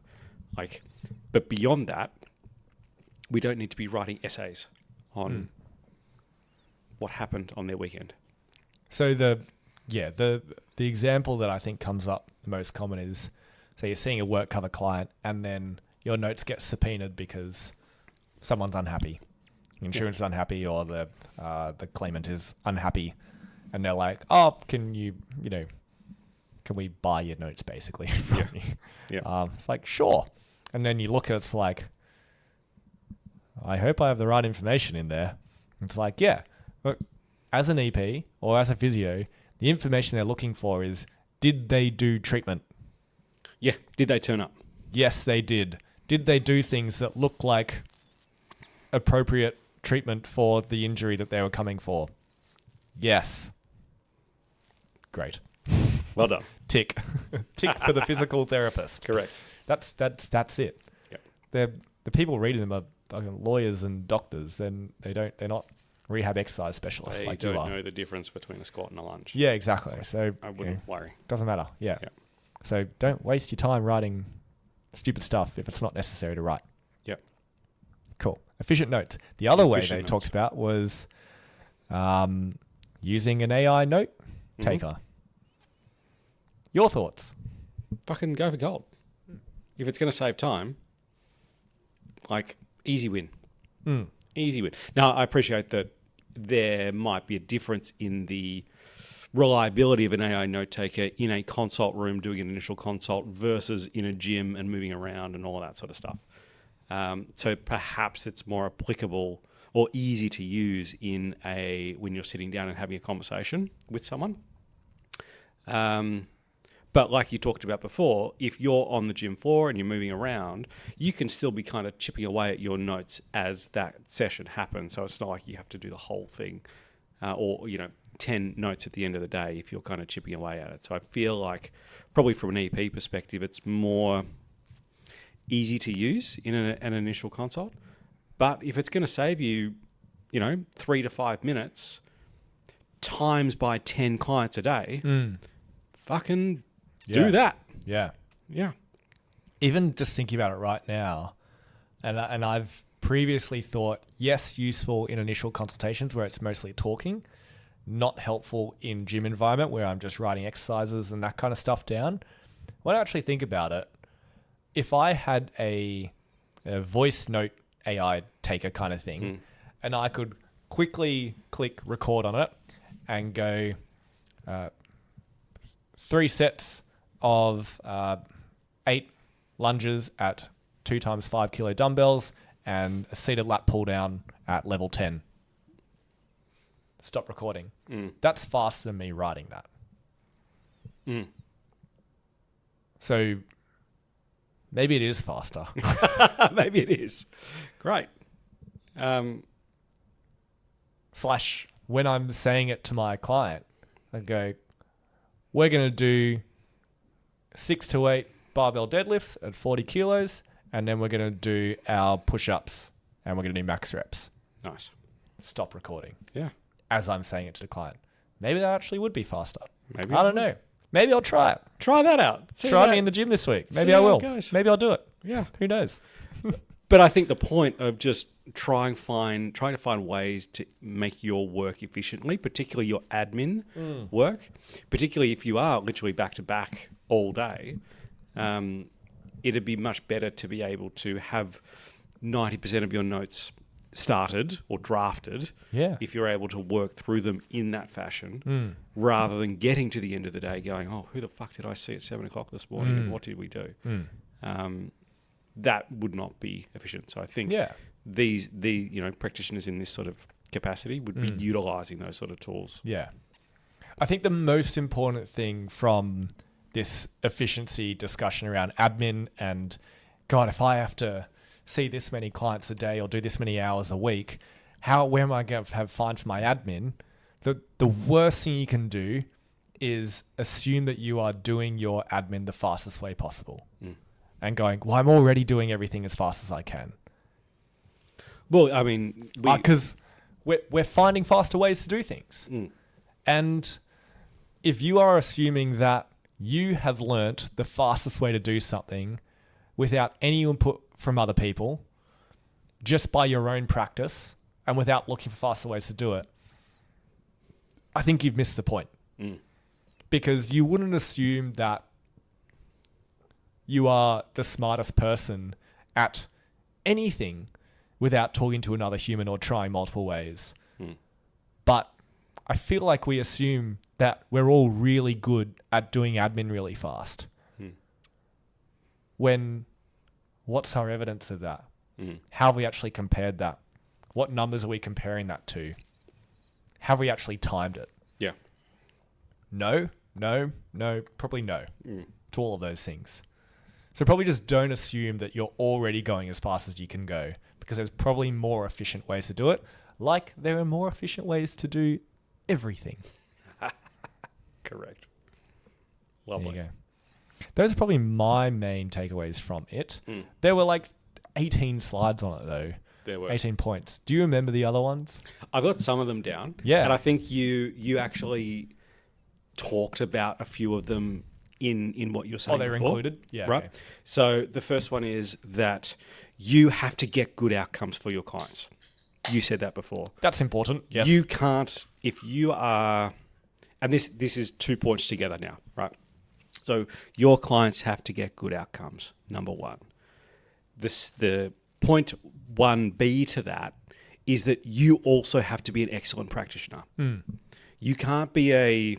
But beyond that, we don't need to be writing essays on what happened on their weekend. So the example that I think comes up the most common is, so you're seeing a work cover client and then your notes get subpoenaed because someone's unhappy. Insurance is unhappy or the claimant is unhappy. And they're like, oh, can we buy your notes basically from you? Yeah. It's like, sure. And then you look at it's like, I hope I have the right information in there. It's like, yeah, but as an EP or as a physio, the information they're looking for is, did they do treatment? Yeah. Did they turn up? Yes, they did. Did they do things that look like appropriate treatment for the injury that they were coming for? Yes. Great. Well done. Tick. Tick for the physical therapist. Correct. That's it. Yep. The people reading them are lawyers and doctors. Then they're not rehab exercise specialists like you are. They don't know the difference between a squat and a lunge. Yeah, exactly. So I wouldn't worry. Doesn't matter. Yeah. So don't waste your time writing stupid stuff if it's not necessary to write. Yep. Cool. Efficient notes. The other way they talked about was using an AI note taker. Your thoughts? Fucking go for gold. If it's going to save time, easy win. Easy win. Now, I appreciate that there might be a difference in the reliability of an AI note taker in a consult room doing an initial consult versus in a gym and moving around and all that sort of stuff. So perhaps it's more applicable or easy to use when you're sitting down and having a conversation with someone. But like you talked about before, if you're on the gym floor and you're moving around, you can still be kind of chipping away at your notes as that session happens. So it's not like you have to do the whole thing or 10 notes at the end of the day if you're kind of chipping away at it. So I feel like probably from an EP perspective, it's more easy to use in an initial consult. But if it's going to save you, 3 to 5 minutes times by 10 clients a day, fucking do that. Yeah. Yeah. Even just thinking about it right now, and I've previously thought, yes, useful in initial consultations where it's mostly talking, not helpful in gym environment where I'm just writing exercises and that kind of stuff down. When I actually think about it, if I had a voice note AI taker kind of thing, and I could quickly click record on it and go 3 sets of 8 lunges at 2 times 5 kilo dumbbells and a seated lat pull down at level 10. Stop recording. That's faster than me writing that. Mm. So maybe it is faster. Maybe it is. Great. Slash, when I'm saying it to my client, I go, we're going to do 6 to 8 barbell deadlifts at 40 kilos, and then we're going to do our push-ups, and we're going to do max reps. Nice. Stop recording. Yeah. As I'm saying it to the client. Maybe that actually would be faster. Maybe. I don't know. Maybe I'll try it. Try that out. Try me in the gym this week. Maybe See I how it will. goes. Maybe I'll do it. Yeah. Who knows? But I think the point of just trying to find ways to make your work efficiently, particularly your admin work, particularly if you are literally back to back all day, it'd be much better to be able to have 90% of your notes started or drafted, if you're able to work through them in that fashion, rather than getting to the end of the day going, oh, who the fuck did I see at 7 o'clock this morning and what did we do? That would not be efficient. So I think the practitioners in this sort of capacity would be utilizing those sort of tools. Yeah. I think the most important thing from this efficiency discussion around admin and, God, if I have to see this many clients a day or do this many hours a week, where am I going to have fine for my admin? The worst thing you can do is assume that you are doing your admin the fastest way possible and going, well, I'm already doing everything as fast as I can. Well, I mean, because we're finding faster ways to do things. And if you are assuming that you have learnt the fastest way to do something without any input from other people, just by your own practice and without looking for faster ways to do it, I think you've missed the point. Because you wouldn't assume that you are the smartest person at anything without talking to another human or trying multiple ways. But I feel like we assume that we're all really good at doing admin really fast. When, what's our evidence of that? How have we actually compared that? What numbers are we comparing that to? Have we actually timed it? Yeah. No, probably no to all of those things. So probably just don't assume that you're already going as fast as you can go, because there's probably more efficient ways to do it. Like there are more efficient ways to do everything. Correct. Lovely. There you go. Those are probably my main takeaways from it. There were like 18 slides on it though. There were 18 points. Do you remember the other ones? I've got some of them down. Yeah. And I think you actually talked about a few of them in what you're saying. Oh, they were included? Yeah. Right. Okay. So the first one is that you have to get good outcomes for your clients. You said that before. That's important. Yes. You can't, if you are, and this is 2 points together now, right? So your clients have to get good outcomes, number one. The point 1B to that is that you also have to be an excellent practitioner. You can't be a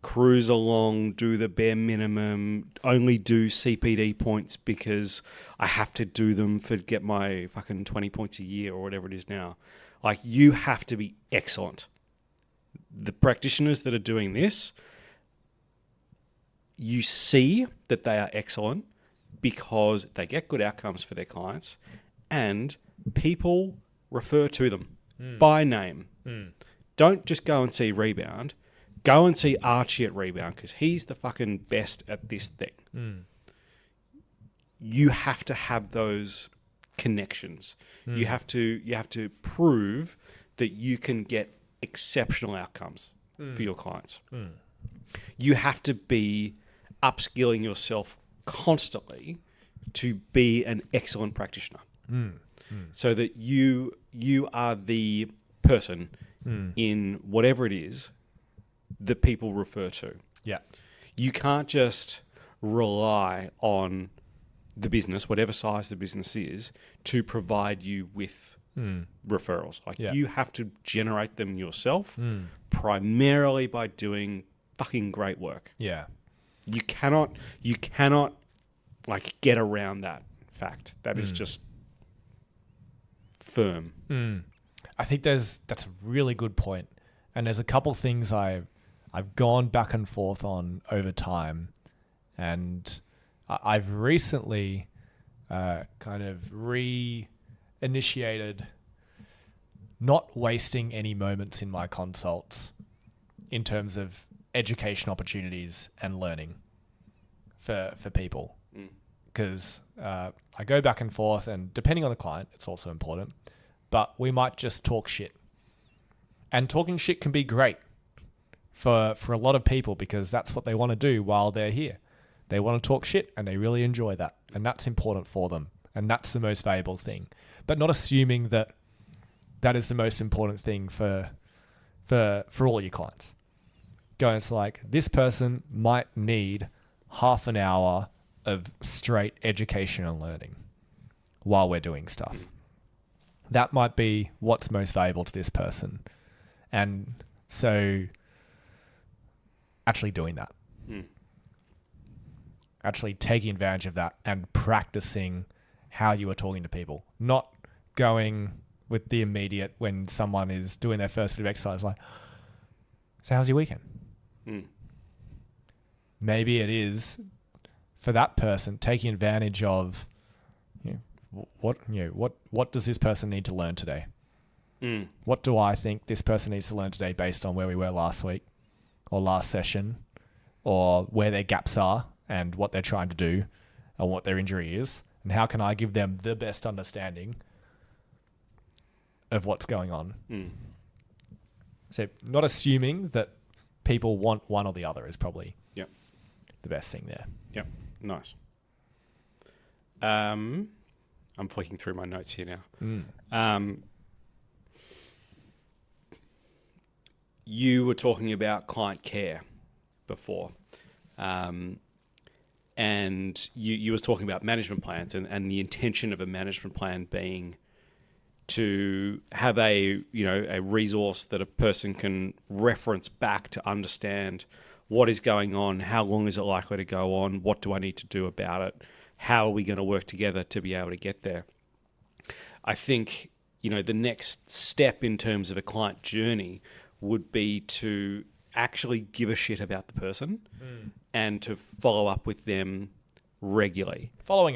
cruise along, do the bare minimum, only do CPD points because I have to do them to get my fucking 20 points a year or whatever it is now. Like, you have to be excellent. The practitioners that are doing this, you see that they are excellent because they get good outcomes for their clients and people refer to them by name. Don't just go and see Rebound. Go and see Archie at Rebound because he's the fucking best at this thing. You have to have those connections. You have to prove that you can get exceptional outcomes for your clients. You have to be upskilling yourself constantly to be an excellent practitioner. So that you are the person in whatever it is that people refer to. Yeah. You can't just rely on the business, whatever size the business is, to provide you with referrals. Like, you have to generate them yourself, primarily by doing fucking great work. Yeah. You cannot like get around that fact. That is just firm. I think that's a really good point And there's a couple things I've gone back and forth on over time, and I've recently kind of reinitiated not wasting any moments in my consults in terms of education opportunities and learning for people. Because I go back and forth, and depending on the client, it's also important, but we might just talk shit. And talking shit can be great for a lot of people, because that's what they want to do while they're here. They want to talk shit, and they really enjoy that. And that's important for them. And that's the most valuable thing. But not assuming that that is the most important thing for all your clients. Going, it's like, this person might need half an hour of straight education and learning while we're doing stuff. That might be what's most valuable to this person. And so actually doing that. Actually taking advantage of that and practicing how you are talking to people. Not going with the immediate when someone is doing their first bit of exercise, like, so how's your weekend? Maybe it is, for that person, taking advantage of, what does this person need to learn today? What do I think this person needs to learn today based on where we were last week or last session, or where their gaps are and what they're trying to do and what their injury is, and how can I give them the best understanding of what's going on? So not assuming that people want one or the other is probably the best thing there. Yep. Nice. I'm flicking through my notes here now. You were talking about client care before, and you was talking about management plans and the intention of a management plan being to have a resource that a person can reference back to understand what is going on, how long is it likely to go on, what do I need to do about it, how are we going to work together to be able to get there. I think, the next step in terms of a client journey would be to actually give a shit about the person and to follow up with them regularly. Follow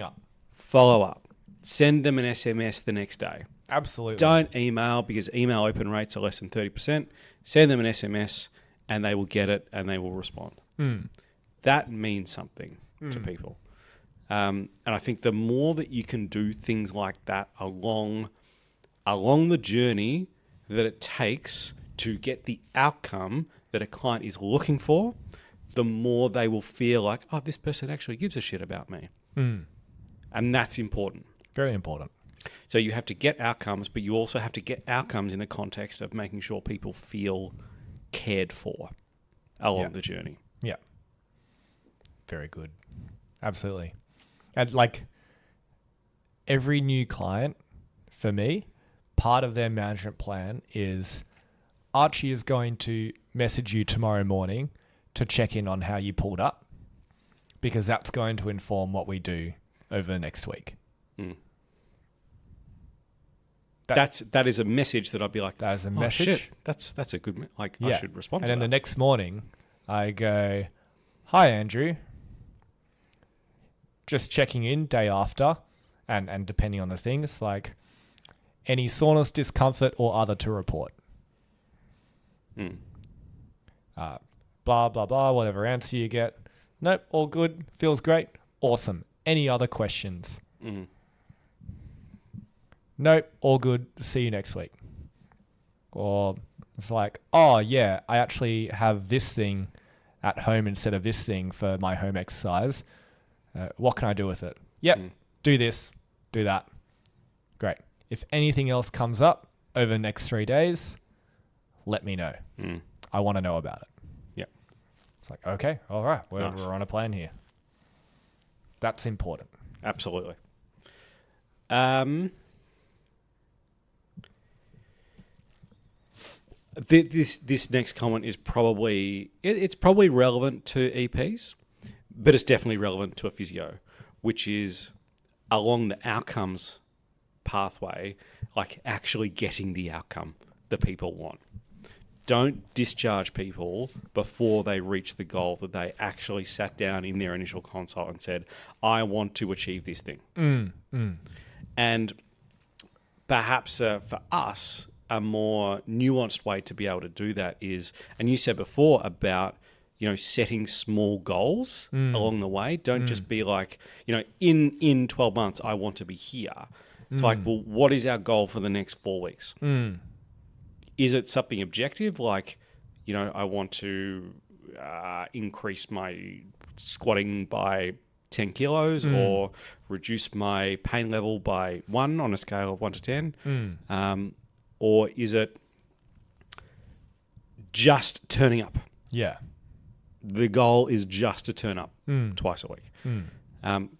up. Send them an SMS the next day. Absolutely. Don't email, because email open rates are less than 30%. Send them an SMS and they will get it and they will respond. That means something to people. And I think the more that you can do things like that along the journey that it takes to get the outcome that a client is looking for, the more they will feel like, oh, this person actually gives a shit about me. And that's important. Very important. So you have to get outcomes, but you also have to get outcomes in the context of making sure people feel cared for along the journey. Yeah. Very good. Absolutely. And like every new client, for me, part of their management plan is Archie is going to message you tomorrow morning to check in on how you pulled up, because that's going to inform what we do over next week. That is a message that I'd be like, that is a message. Shit, that's a good, I should respond to that. And then the next morning I go, hi, Andrew. Just checking in day after, and depending on the things, like any soreness, discomfort, or other to report. Blah, blah, blah, whatever answer you get. Nope, all good. Feels great. Awesome. Any other questions? Nope, all good. See you next week. Or it's like, oh yeah, I actually have this thing at home instead of this thing for my home exercise. What can I do with it? Yep, do this, do that. Great. If anything else comes up over the next 3 days, let me know. I want to know about it. Yep. It's like, okay, all right, we're Nice. on a plan here. That's important. Absolutely. This next comment is probably it's probably relevant to EPs, but it's definitely relevant to a physio, which is along the outcomes pathway, like actually getting the outcome that people want. don't discharge people before they reach the goal that they actually sat down in their initial consult and said, I want to achieve this thing. And perhaps for us, a more nuanced way to be able to do that is, and you said before about, setting small goals along the way. Don't just be like, in 12 months, I want to be here. It's like, well, what is our goal for the next 4 weeks? Is it something objective? Like, I want to increase my squatting by 10 kilos or reduce my pain level by 1 on a scale of 1 to 10. Or is it just turning up? Yeah. The goal is just to turn up twice a week.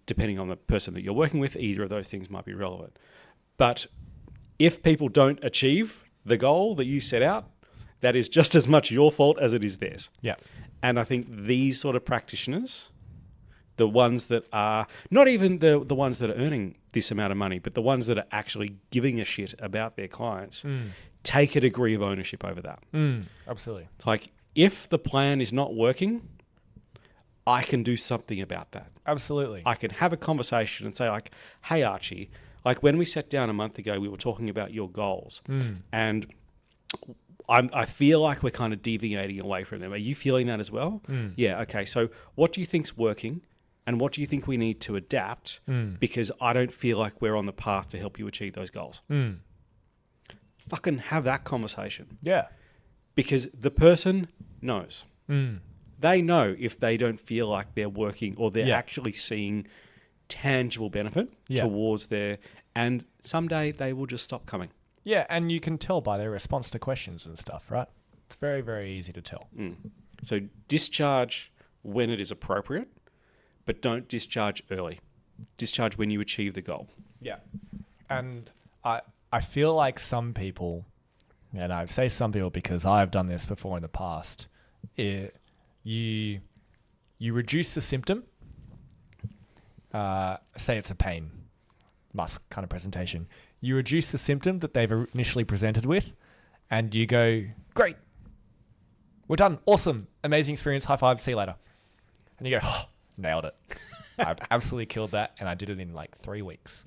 Depending on the person that you're working with, either of those things might be relevant. But if people don't achieve the goal that you set out, that is just as much your fault as it is theirs. Yeah. And I think these sort of practitioners, the ones that are not even the ones that are earning this amount of money, but the ones that are actually giving a shit about their clients, take a degree of ownership over that. Absolutely. It's like, if the plan is not working, I can do something about that. Absolutely. I can have a conversation and say, like, hey, Archie, like when we sat down a month ago, we were talking about your goals. And I feel like we're kind of deviating away from them. Are you feeling that as well? Yeah, okay. So what do you think's working? And what do you think we need to adapt? Because I don't feel like we're on the path to help you achieve those goals. Fucking have that conversation. Yeah. Because the person knows. They know if they don't feel like they're working or they're actually seeing tangible benefit towards their... And someday they will just stop coming. Yeah, and you can tell by their response to questions and stuff, right? It's very, very easy to tell. So discharge when it is appropriate, but don't discharge early. Discharge when you achieve the goal. Yeah. And I feel like some people, and I say some people because I've done this before in the past, you reduce the symptom, say it's a pain mask kind of presentation. You reduce the symptom that they've initially presented with, and you go, great, we're done, awesome, amazing experience, high five, see you later. And you go, oh, nailed it. I've absolutely killed that, and I did it in like 3 weeks.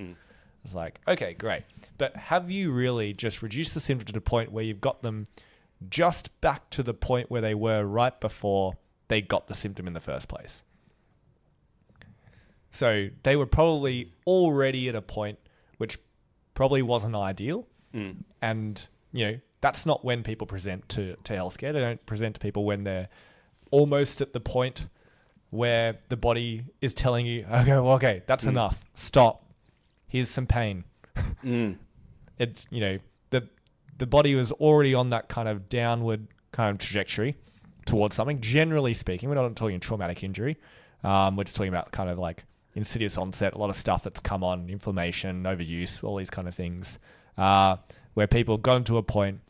It's like, okay, great. But have you really just reduced the symptom to the point where you've got them just back to the point where they were right before they got the symptom in the first place? So they were probably already at a point which probably wasn't ideal. And, that's not when people present to healthcare. They don't present to people when they're almost at the point where the body is telling you, okay, that's enough. Stop. Here's some pain. It's, the body was already on that kind of downward kind of trajectory towards something. Generally speaking, we're not talking traumatic injury. We're just talking about kind of like insidious onset, a lot of stuff that's come on, inflammation, overuse, all these kind of things, where people got into a point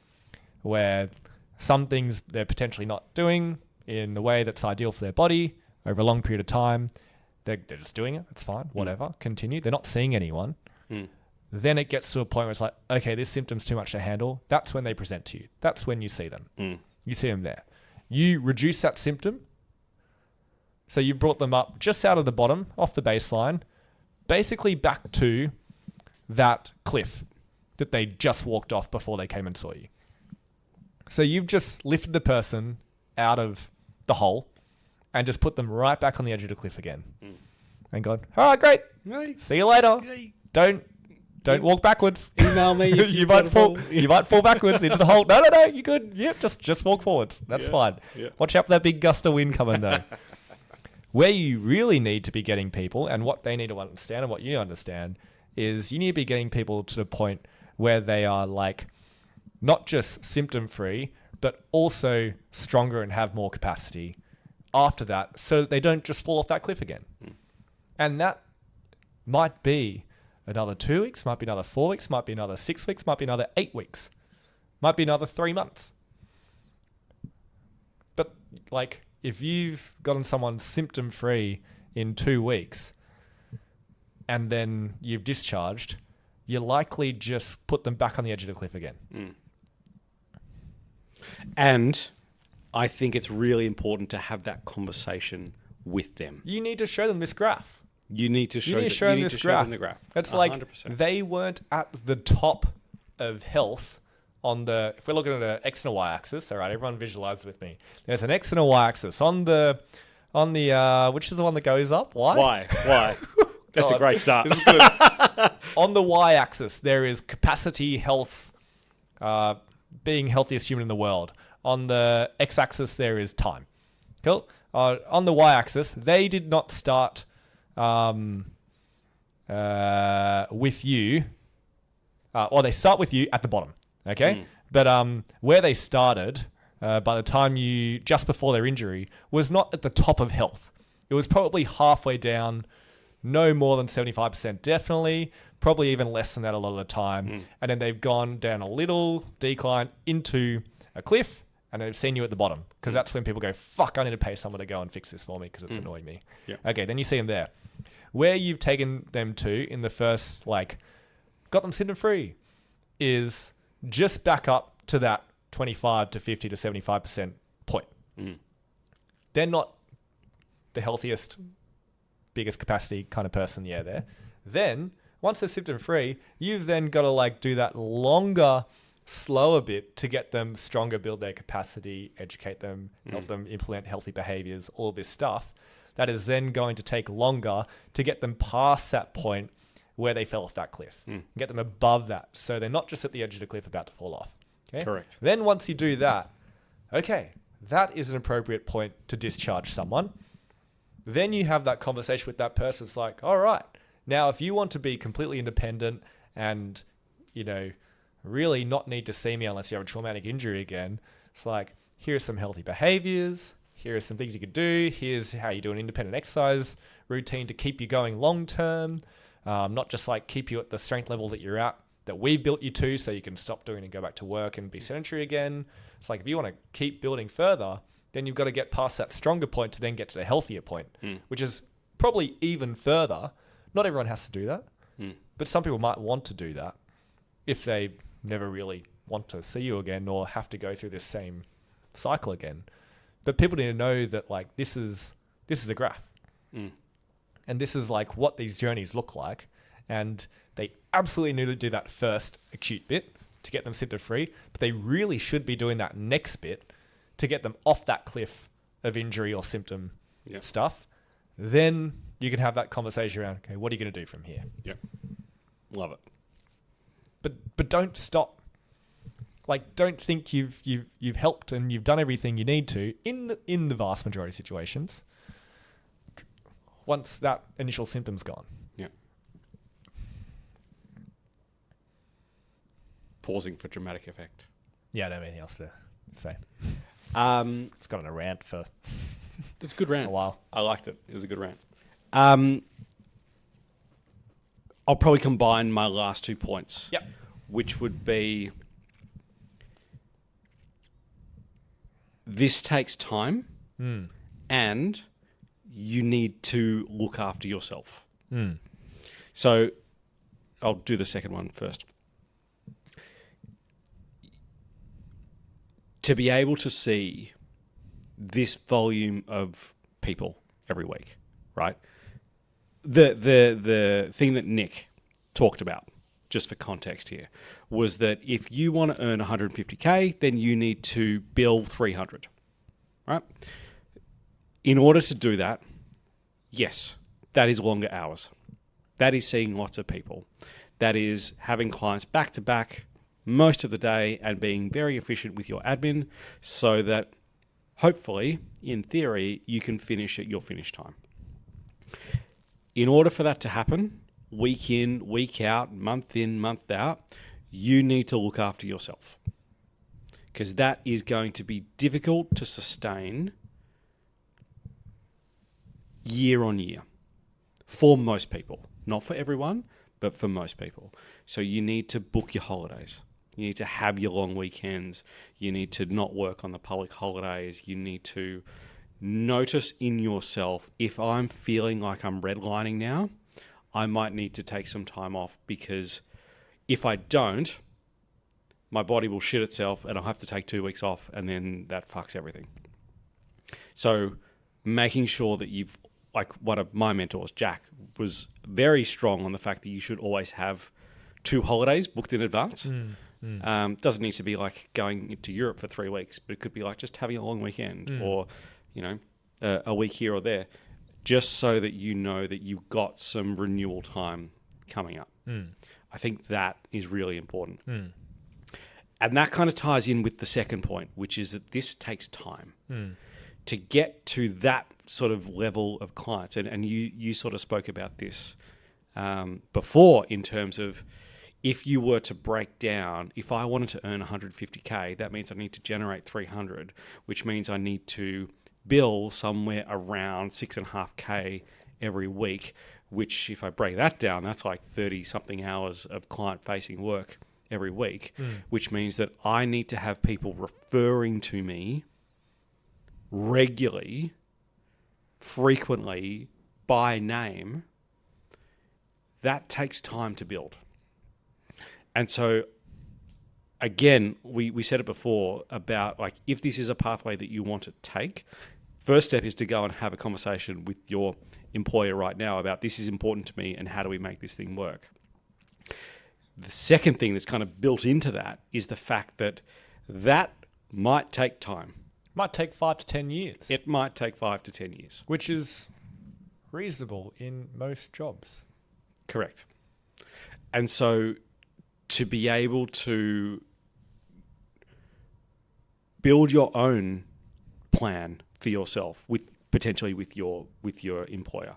where some things they're potentially not doing in the way that's ideal for their body over a long period of time. They're just doing it. It's fine. Whatever. Continue. They're not seeing anyone. Then it gets to a point where it's like, okay, this symptom's too much to handle. That's when they present to you. That's when you see them. You see them there. You reduce that symptom. So you brought them up just out of the bottom, off the baseline, basically back to that cliff that they just walked off before they came and saw you. So you've just lifted the person out of the hole and just put them right back on the edge of the cliff again. And gone, all right, great. See you later. Don't walk backwards. Email me. You might fall backwards into the hole. No, you're good. Yep, just walk forwards. That's fine. Yeah. Watch out for that big gust of wind coming though. Where you really need to be getting people, and what they need to understand and what you understand, is you need to be getting people to the point where they are like not just symptom free, but also stronger and have more capacity after that, so that they don't just fall off that cliff again. And that might be another 2 weeks, might be another 4 weeks, might be another 6 weeks, might be another 8 weeks, might be another 3 months. But like, if you've gotten someone symptom free in 2 weeks and then you've discharged, you likely just put them back on the edge of the cliff again. And I think it's really important to have that conversation with them. You need to show them this graph. You need to show, You need to show them this graph. the graph. It's 100%. like they weren't at the top of health on the, if we're looking at an X and a Y axis, all right, everyone visualize with me. There's an X and a Y axis on the, which is the one that goes up? Why? That's a great start. This is good. On the Y axis, there is capacity, health, being healthiest human in the world. On the X axis, there is time. Cool. On the Y axis, they did not start with you. Or they start with you at the bottom. Okay. But where they started, by the time just before their injury, was not at the top of health. It was probably halfway down, no more than 75% definitely, probably even less than that a lot of the time. And then they've gone down a little decline into a cliff, and they've seen you at the bottom, because that's when people go, fuck, I need to pay someone to go and fix this for me because it's annoying me. Yeah. Okay, then you see them there. Where you've taken them to in the first, got them symptom free, is just back up to that 25 to 50 to 75% point. They're not the healthiest, biggest capacity kind of person there. Then, once they're symptom free, you've then got to do that longer, slower bit to get them stronger, build their capacity, educate them, help them implement healthy behaviors, all this stuff. That is then going to take longer to get them past that point where they fell off that cliff. Get them above that, so they're not just at the edge of the cliff about to fall off. Okay? Correct. Then once you do that, okay, that is an appropriate point to discharge someone. Then you have that conversation with that person. It's like, all right, now if you want to be completely independent and, really not need to see me unless you have a traumatic injury again, it's like, here are some healthy behaviors. Here are some things you could do. Here's how you do an independent exercise routine to keep you going long term. Not just keep you at the strength level that you're at, that we built you to, so you can stop doing and go back to work and be sedentary again. It's like, if you want to keep building further, then you've got to get past that stronger point to then get to the healthier point, which is probably even further. Not everyone has to do that, but some people might want to do that if they never really want to see you again or have to go through this same cycle again. But people need to know that this is a graph. And this is what these journeys look like. And they absolutely need to do that first acute bit to get them symptom free. But they really should be doing that next bit to get them off that cliff of injury or symptom stuff. Then you can have that conversation around, okay, what are you going to do from here? Yep. Love it. But don't stop. Don't think you've helped and you've done everything you need to in the vast majority of situations. Once that initial symptom's gone. Yeah. Pausing for dramatic effect. Yeah, I don't have anything else to say. It's gone on a rant for That's a good rant. a while. I liked it. It was a good rant. I'll probably combine my last 2 points. Yep. Which would be, this takes time and you need to look after yourself. So I'll do the second one first. To be able to see this volume of people every week, right? The thing that Nick talked about, just for context here, was that if you want to earn 150K, then you need to bill 300, right? In order to do that, yes, that is longer hours. That is seeing lots of people. That is having clients back to back most of the day and being very efficient with your admin so that hopefully, in theory, you can finish at your finish time. In order for that to happen, week in, week out, month in, month out, you need to look after yourself. Because that is going to be difficult to sustain year on year for most people. Not for everyone, but for most people. So you need to book your holidays. You need to have your long weekends. You need to not work on the public holidays. You need to notice in yourself, if I'm feeling like I'm redlining now, I might need to take some time off, because if I don't, my body will shit itself and I'll have to take 2 weeks off, and then that fucks everything. So making sure that you've, like one of my mentors, Jack, was very strong on the fact that you should always have 2 holidays booked in advance. Doesn't need to be like going to Europe for 3 weeks, but it could be like just having a long weekend or, a week here or there, just so that you know that you've got some renewal time coming up. I think that is really important. And that kind of ties in with the second point, which is that this takes time to get to that sort of level of clients. And you sort of spoke about this before in terms of, if you were to break down, if I wanted to earn 150K, that means I need to generate 300, which means I need to bill somewhere around 6.5K every week, which if I break that down, that's like 30 something hours of client facing work every week, which means that I need to have people referring to me regularly, frequently, by name. That takes time to build. And so, again, we said it before about, like, if this is a pathway that you want to take, first step is to go and have a conversation with your employer right now about, this is important to me and how do we make this thing work. The second thing that's kind of built into that is the fact that that might take time. Might take 5 to 10 years. It might take 5 to 10 years. Which is reasonable in most jobs. Correct. And so, to be able to build your own plan for yourself, potentially with your employer,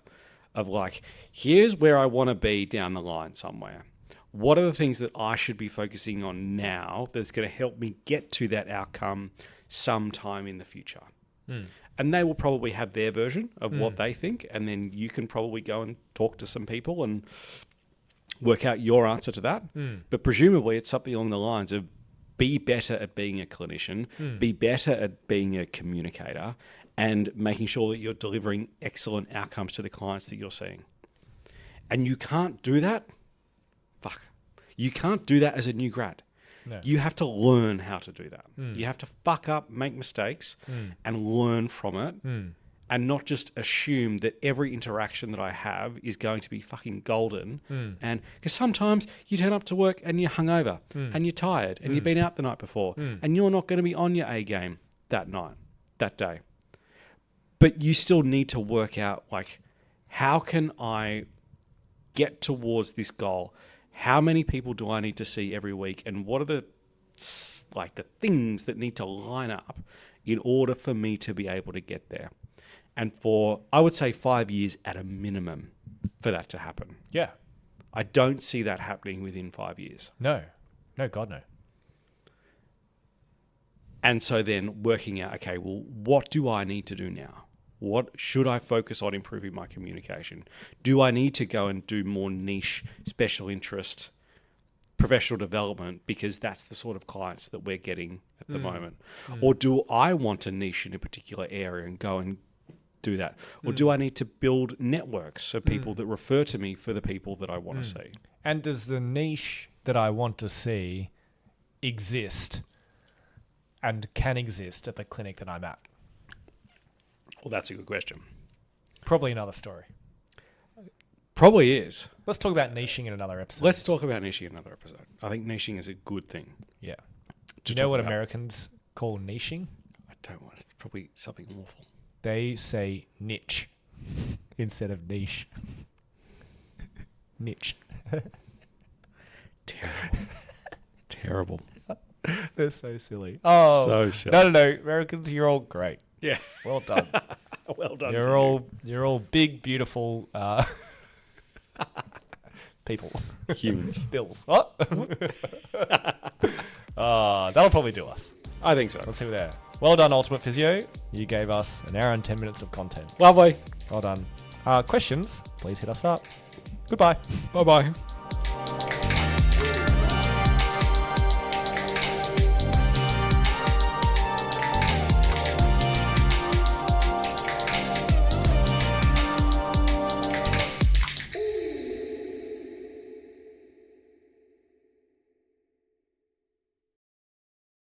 of like, here's where I want to be down the line somewhere. What are the things that I should be focusing on now that's going to help me get to that outcome sometime in the future? And they will probably have their version of what they think, and then you can probably go and talk to some people and work out your answer to that. But presumably it's something along the lines of, be better at being a clinician, be better at being a communicator, and making sure that you're delivering excellent outcomes to the clients that you're seeing. And you can't do that. You can't do that as a new grad. No. You have to learn how to do that. You have to fuck up, make mistakes, and learn from it. And not just assume that every interaction that I have is going to be fucking golden. And because sometimes you turn up to work and you're hungover and you're tired and you've been out the night before and you're not going to be on your A game that night, that day. But you still need to work out, like, how can I get towards this goal? How many people do I need to see every week? And what are the things that need to line up in order for me to be able to get there? And for, I would say, 5 years at a minimum for that to happen. Yeah. I don't see that happening within 5 years. No, God, no. And so then working out, okay, well, what do I need to do now? What should I focus on improving my communication? Do I need to go and do more niche, special interest, professional development, because that's the sort of clients that we're getting at the moment? Or do I want to niche in a particular area and go and do that? Or do I need to build networks of people that refer to me for the people that I want to see? And does the niche that I want to see exist and can exist at the clinic that I'm at? Well, that's a good question. Probably another story. Probably is. Let's talk about niching in another episode. Let's talk about niching in another episode. I think niching is a good thing. Yeah. Do you know what Americans call niching? I don't want it. It's probably something awful. They say niche instead of niche. Niche. Terrible. They're so silly. Oh, so silly. No. Americans, you're all great. Yeah. Well done. Well done. You're all big, beautiful people. Humans. Bills. What? That'll probably do us. I think so. Let's see what there. Well done, Ultimate Physio. You gave us an hour and 10 minutes of content. Lovely. Well done. Questions, please hit us up. Goodbye. Bye-bye.